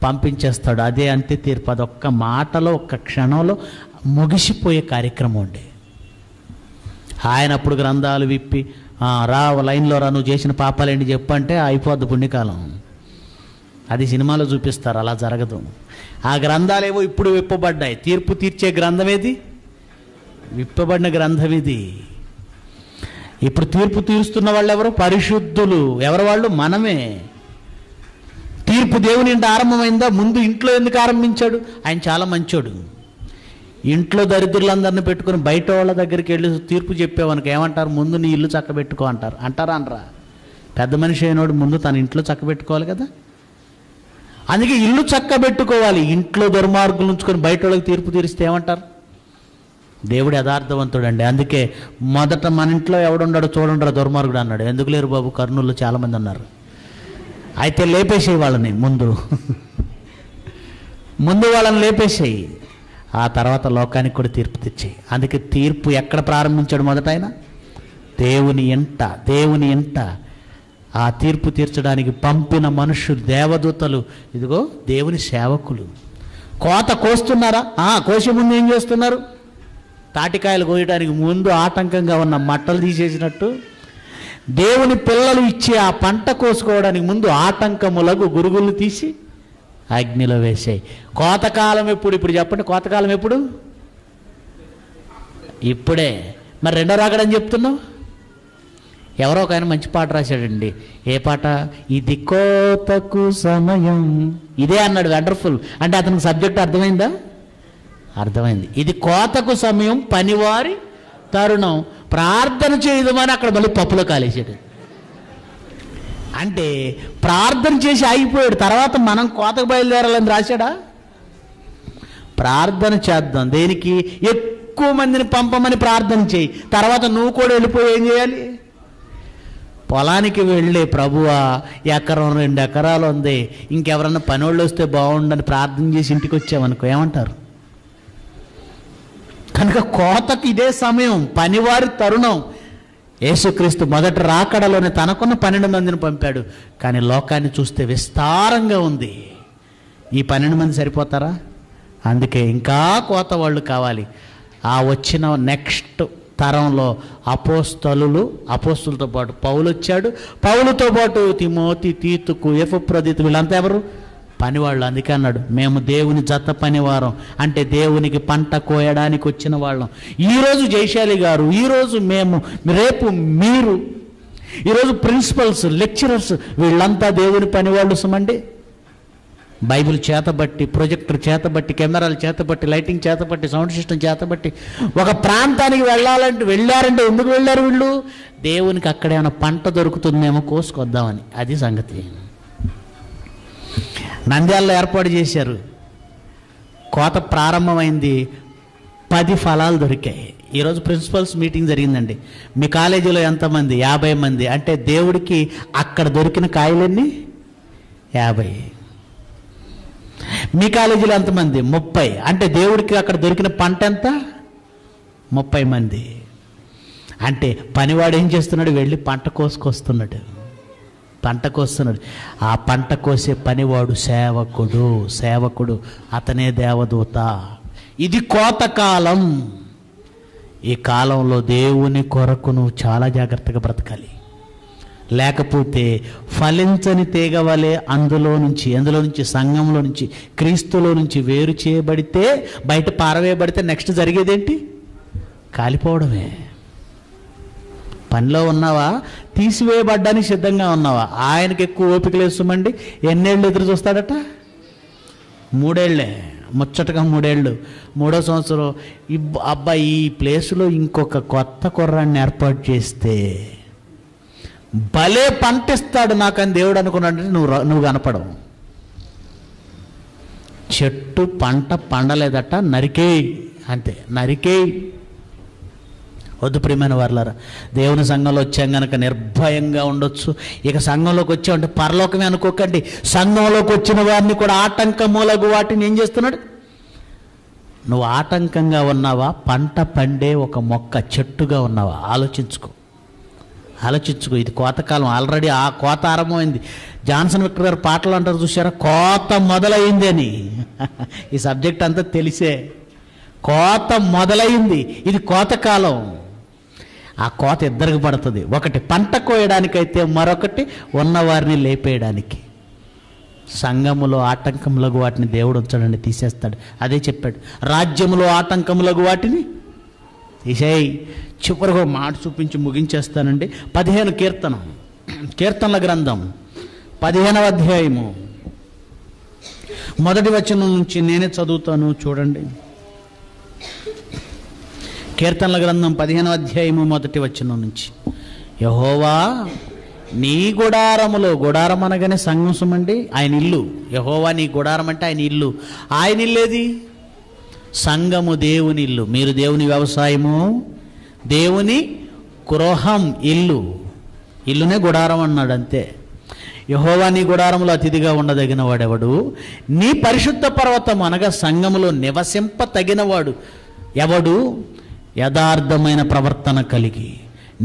పంపించేస్తాడు. అదే అంత్య తీర్పు. అదొక్క మాటలో, ఒక్క క్షణంలో ముగిసిపోయే కార్యక్రమం అండి. ఆయన అప్పుడు గ్రంథాలు విప్పి రా లైన్లో రా, నువ్వు చేసిన పాపాలేంటి చెప్పు అంటే అయిపోద్ది పుణ్యకాలం. అది సినిమాలో చూపిస్తారు, అలా జరగదు. ఆ గ్రంథాలేవో ఇప్పుడు విప్పబడ్డాయి. తీర్పు తీర్చే గ్రంథం ఏది? విప్పబడిన గ్రంథం ఇది. ఇప్పుడు తీర్పు తీరుస్తున్న వాళ్ళు ఎవరు? పరిశుద్ధులు. ఎవరు వాళ్ళు? మనమే. తీర్పు దేవుని ఇంటి ఆరంభమైందా? ముందు ఇంట్లో ఎందుకు ఆరంభించాడు? ఆయన చాలా మంచోడు. ఇంట్లో దరిద్రులందరినీ పెట్టుకుని బయట వాళ్ళ దగ్గరికి వెళ్ళి తీర్పు చెప్పేవానికి ఏమంటారు? ముందు నీ ఇల్లు చక్కబెట్టుకో అంటారు. అంటారా అనరా? పెద్ద మనిషి అయినోడు ముందు తన ఇంట్లో చక్కబెట్టుకోవాలి కదా. అందుకే ఇల్లు చక్కబెట్టుకోవాలి. ఇంట్లో దుర్మార్గులు ఉంచుకొని బయట వాళ్ళకి తీర్పు తీరిస్తే ఏమంటారు? దేవుడు యథార్థవంతుడు అండి. అందుకే మొదట మన ఇంట్లో ఎవడున్నాడో చూడండి దుర్మార్గుడు అన్నాడు. ఎందుకు లేరు బాబు? కర్నూలులో చాలామంది ఉన్నారు. అయితే లేపేసేయి వాళ్ళని, ముందు వాళ్ళని లేపేసేయి. ఆ తర్వాత లోకానికి కూడా తీర్పు తెచ్చేయి. అందుకే తీర్పు ఎక్కడ ప్రారంభించాడు? మొదట ఆయన దేవుని ఇంట. ఆ తీర్పు తీర్చడానికి పంపిన మనుషులు, దేవదూతలు, ఇదిగో దేవుని సేవకులు. కోత కోస్తున్నారా? కోసే ముందు ఏం చేస్తున్నారు? తాటికాయలు కోయడానికి ముందు ఆటంకంగా ఉన్న మట్టలు తీసేసినట్టు దేవుని పిల్లలు ఇచ్చి ఆ పంట కోసుకోవడానికి ముందు ఆటంకములకు గురుగులు తీసి అగ్నిలో వేసాయి. కోతకాలం ఎప్పుడు? ఇప్పుడు చెప్పండి, కోతకాలం ఎప్పుడు? ఇప్పుడే. మరి రెండో రాకడని చెప్తున్నావు? ఎవరో ఒక ఆయన మంచి పాట రాశాడండి. ఏ పాట? ఇది కోతకు సమయం, ఇదే అన్నాడు. వండర్ఫుల్. అంటే అతనికి సబ్జెక్ట్ అర్థమైందా? అర్థమైంది. ఇది కోతకు సమయం, పనివారి తరుణం, ప్రార్థన చేయదమని అక్కడ మళ్ళీ పప్పులో కాలేసాడు. అంటే ప్రార్థన చేసి ఆగిపోయాడు. తర్వాత మనం కోతకు బయలుదేరాలని రాశాడా? ప్రార్థన చేద్దాం. దేనికి? ఎక్కువ మందిని పంపమని ప్రార్థన చేయి. తర్వాత నువ్వు కూడా వెళ్ళిపోయి ఏం చేయాలి? పొలానికి వెళ్ళి ప్రభువా 1 ఎకరం 2 ఎకరాలు ఉంది, ఇంకెవరన్నా పనోళ్ళు వస్తే బాగుండని ప్రార్థన చేసి ఇంటికి వచ్చామనుకో ఏమంటారు? కనుక కోతకి ఇదే సమయం, పనివారి తరుణం. యేసుక్రీస్తు మొదటి రాకడలోనే తనకున్న 12 మందిని పంపాడు. కానీ లోకాన్ని చూస్తే విస్తారంగా ఉంది. ఈ 12 మంది సరిపోతారా? అందుకే ఇంకా కోత వాళ్ళు కావాలి. ఆ వచ్చిన నెక్స్ట్ తరంలో అపోస్తులతో పాటు పౌలు వచ్చాడు. పౌలుతో పాటు తిమోతి, తీతుకు, ఎపఫ్రోదితు, వీళ్ళంతా ఎవరు? పనివాళ్ళు. అందుకే అన్నాడు, మేము దేవుని జత పనివారం. అంటే దేవునికి పంట కోయడానికి వచ్చిన వాళ్ళం. ఈరోజు జైశాలి గారు, ఈరోజు మేము, రేపు మీరు, ఈరోజు ప్రిన్సిపల్స్, లెక్చరర్స్, వీళ్ళంతా దేవుని పనివాళ్ళు సుమండి. బైబిల్ చేతబట్టి, ప్రొజెక్టర్ చేతబట్టి, కెమెరాలు చేతబట్టి, లైటింగ్ చేతబట్టి, సౌండ్ సిస్టమ్ చేతబట్టి ఒక ప్రాంతానికి వెళ్ళారంటే ఎందుకు వెళ్ళారు వీళ్ళు? దేవునికి అక్కడ ఏమైనా పంట దొరుకుతుందేమో కోసుకొద్దామని. అది సంగతి. నంద్యాలలో ఏర్పాటు చేశారు. కోత ప్రారంభమైంది, 10 ఫలాలు దొరికాయి. ఈరోజు ప్రిన్సిపల్స్ మీటింగ్ జరిగిందండి. మీ కాలేజీలో ఎంతమంది? 50 మంది. అంటే దేవుడికి అక్కడ దొరికిన కాయలన్నీ 50. మీ కాలేజీలో ఎంతమంది? 30. అంటే దేవుడికి అక్కడ దొరికిన పంట ఎంత? 30 మంది. అంటే పనివాడు ఏం చేస్తున్నాడు? వెళ్ళి పంట కోసుకొస్తున్నాడు. పంట కోస్తున్నాడు. ఆ పంట కోసే పనివాడు సేవకుడు, అతనే దేవదూత. ఇది కోతకాలం. ఈ కాలంలో దేవుని కొరకు నువ్వు చాలా జాగ్రత్తగా బ్రతకాలి. లేకపోతే ఫలించని తీగవలే అందులో నుంచి సంఘంలో నుంచి, క్రీస్తులో నుంచి వేరు చేయబడితే, బయట పారవేయబడితే నెక్స్ట్ జరిగేదేంటి? కాలిపోవడమే. పనిలో ఉన్నావా? తీసివేయబడ్డానికి సిద్ధంగా ఉన్నావా? ఆయనకి ఎక్కువ ఓపిక లేస్తామండి. ఎన్నేళ్ళు ఎదురు చూస్తాడట? 3 ఏళ్లే, ముచ్చటగా 3 ఏళ్ళు. 3వ సంవత్సరం అబ్బాయి ఈ ప్లేస్లో ఇంకొక కొత్త కుర్రాన్ని ఏర్పాటు చేస్తే భలే పంటిస్తాడు నాకని దేవుడు అనుకున్నాడంటే నువ్వు కనపడవు. చెట్టు పంట పండలేదట, నరికేయి అంతే, నరికేయి. వద్దు ప్రియమైన వారలారా, దేవుని సంఘంలో వచ్చాం కనుక నిర్భయంగా ఉండొచ్చు. ఇక సంఘంలోకి వచ్చామంటే పరలోకమే అనుకోకండి. సంఘంలోకి వచ్చిన వారిని కూడా ఆటంకములకు వాటిని ఏం చేస్తున్నాడు? నువ్వు ఆటంకంగా ఉన్నావా? పంట పండే ఒక మొక్క, చెట్టుగా ఉన్నావా? ఆలోచించుకో. ఇది కోతకాలం. ఆల్రెడీ ఆ కోత ఆరంభమైంది. జాన్సన్ విక్టర్ గారు పాటలు అంటారు చూసారా, కోత మొదలైంది అని. ఈ సబ్జెక్ట్ అంతా తెలిసే. కోత మొదలైంది. ఇది కోతకాలం. ఆ కోత ఇద్దరికి పడుతుంది. ఒకటి పంట కోయడానికైతే, మరొకటి ఉన్నవారిని లేపేయడానికి. సంఘములో ఆటంకములకు వాటిని దేవుడు ఉంచడాన్ని తీసేస్తాడు. అదే చెప్పాడు, రాజ్యములో ఆటంకములకు వాటిని తీసేయి. చివరిగా మాట చూపించి ముగించేస్తానండి. 15 కీర్తనల గ్రంథం 15వ అధ్యాయము 1వ వచనం నుంచి నేనే చదువుతాను, చూడండి. కీర్తనల గ్రంథం 15వ అధ్యాయము 1వ వచనం నుంచి. యెహోవా నీ గుడారములో, గుడారం అనగానే సంఘం సుమండి, ఆయన ఇల్లు. యెహోవా నీ గుడారం అంటే ఆయన ఇల్లు. ఆయన ఇల్లేది? సంఘము దేవుని ఇల్లు. మీరు దేవుని వ్యవసాయము, దేవుని గృహం, ఇల్లునే గుడారం అన్నాడు అంతే. యెహోవా నీ గుడారములో అతిథిగా ఉండదగిన వాడెవడు? నీ పరిశుద్ధ పర్వతం అనగా సంఘములో నివసింప తగినవాడు ఎవడు? యథార్థమైన ప్రవర్తన కలిగి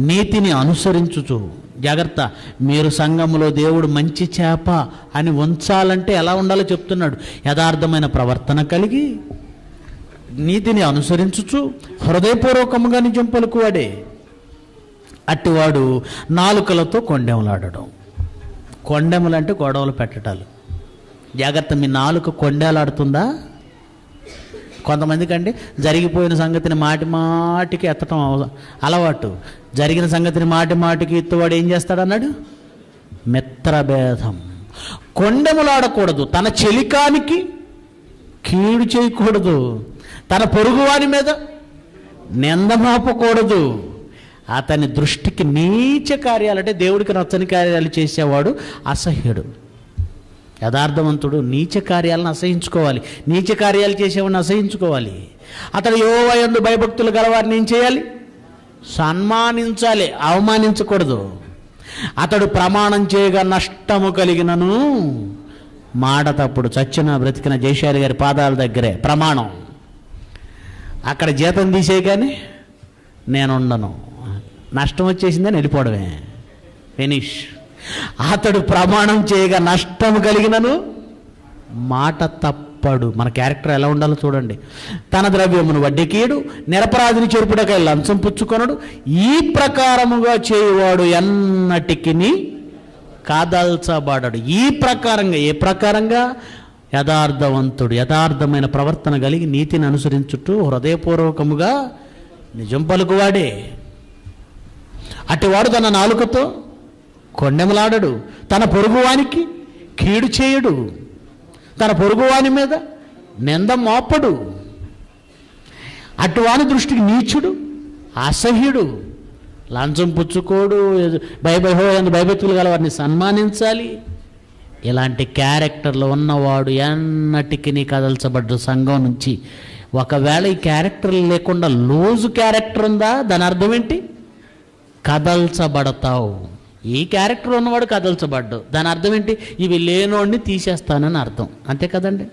నీతిని అనుసరించుచు. జాగ్రత్త, మీరు సంఘములో దేవుడు మంచి చేప అని ఉంచాలంటే ఎలా ఉండాలో చెప్తున్నాడు. యథార్థమైన ప్రవర్తన కలిగి నీతిని అనుసరించుచు హృదయపూర్వకముగా నిజం పలుకువాడే. అట్టివాడు నాలుకలతో కొండెములాడడం. కొండెములంటే గొడవలు పెట్టడాలు. జాగ్రత్త, మీ నాలుక కొండేలాడుతుందా? కొంతమందికి అంటే జరిగిపోయిన సంగతిని మాటికి ఎత్తటం అలవాటు. జరిగిన సంగతిని మాటికి ఎత్తువాడు ఏం చేస్తాడన్నాడు? మిత్రభేదం. కొండెములాడకూడదు. తన చెలికానికి కీడు చేయకూడదు. తన పొరుగువాని మీద నిందమాపకూడదు. అతని దృష్టికి నీచ కార్యాలంటే దేవుడికి నచ్చని కార్యాలు చేసేవాడు అసహ్యుడు. యథార్థవంతుడు నీచ కార్యాలను అసహించుకోవాలి. నీచ కార్యాలు చేసేవాడిని అసహించుకోవాలి. అతడు యెహోవా యందు భయభక్తులు గలవారిని ఏం చేయాలి? సన్మానించాలి, అవమానించకూడదు. అతడు ప్రమాణం చేయగా నష్టము కలిగినను, మాట తప్పుడు. చచ్చిన బ్రతికిన జయశాలి గారి పాదాల దగ్గరే ప్రమాణం. అక్కడ జీతం తీసే కానీ నేను ఉండను, నష్టం వచ్చేసిందని వెళ్ళిపోవడమే, ఫినిష్. అతడు ప్రమాణం చేయగా నష్టం కలిగినను, మాట తప్పడు. మన క్యారెక్టర్ ఎలా ఉండాలో చూడండి. తన ద్రవ్యమును వడ్డీకీయుడు, నిరపరాధిని చెరుపుడకై లంచం పుచ్చుకొనడు. ఈ ప్రకారముగా చేయువాడు ఎన్నటికి కాదల్చబడడు. ఈ ప్రకారంగా, ఏ ప్రకారంగా? యథార్థవంతుడు, యథార్థమైన ప్రవర్తన కలిగి నీతిని అనుసరించుటూ హృదయపూర్వకముగా నిజం పలుకువాడే. అటివాడు తన నాలుకతో కొండెములాడడు, తన పొరుగువానికి కీడు చేయడు, తన పొరుగువాని మీద నింద మోపడు. అటువాని దృష్టికి నీచుడు, అసహ్యుడు, లంచం పుచ్చుకోడు, భయభక్తులు గల వారిని సన్మానించాలి. ఇలాంటి క్యారెక్టర్లో ఉన్నవాడు ఎన్నటికి కదల్చబడ్డ సంఘం నుంచి. ఒకవేళ ఈ క్యారెక్టర్ లేకుండా లూజు క్యారెక్టర్ ఉందా, దాని అర్థం ఏంటి? కదల్చబడతావు. ఈ క్యారెక్టర్ ఉన్నవాడు కదల్చబడ్డు, దాని అర్థం ఏంటి? ఇవి లేనోడిని తీసేస్తానని అర్థం, అంతే కదండి.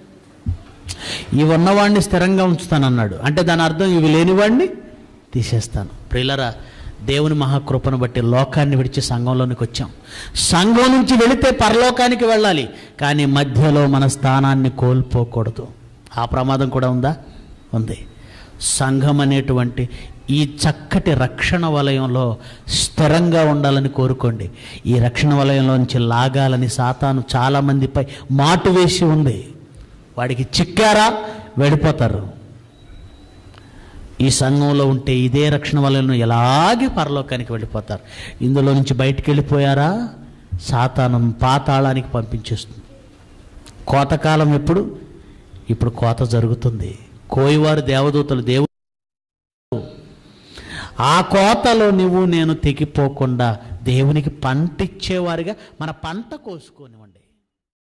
ఇవి ఉన్నవాడిని స్థిరంగా ఉంచుతానన్నాడు అంటే దాని అర్థం ఇవి లేనివాడిని తీసేస్తాను. ప్రియులరా, దేవుని మహాకృపను బట్టి లోకాన్ని విడిచి సంఘంలోనికి వచ్చాం. సంఘం నుంచి వెళితే పరలోకానికి వెళ్ళాలి, కానీ మధ్యలో మన స్థానాన్ని కోల్పోకూడదు. ఆ ప్రమాదం కూడా ఉందా? ఉంది. సంఘం అనేటువంటి ఈ చక్కటి రక్షణ వలయంలో స్థిరంగా ఉండాలని కోరుకోండి. ఈ రక్షణ వలయంలో నుంచి లాగాలని సాతాను చాలామందిపై మాటు వేసి ఉంది. వాడికి చిక్కారా వెళ్ళిపోతారు. ఈ సంఘంలో ఉంటే ఇదే రక్షణ వలయంలో ఎలాగే పరలోకానికి వెళ్ళిపోతారు. ఇందులో నుంచి బయటికి వెళ్ళిపోయారా సాతాను పాతాళానికి పంపించేస్తుంది. కోతకాలం ఎప్పుడు? ఇప్పుడు కోత జరుగుతుంది. కోయివారు దేవదూతలు, దేవుడు ఆ కోతలో నువ్వు నేను తెగిపోకుండా దేవునికి పంట ఇచ్చేవారిగా మన పంట కోసుకోనివ్వండి.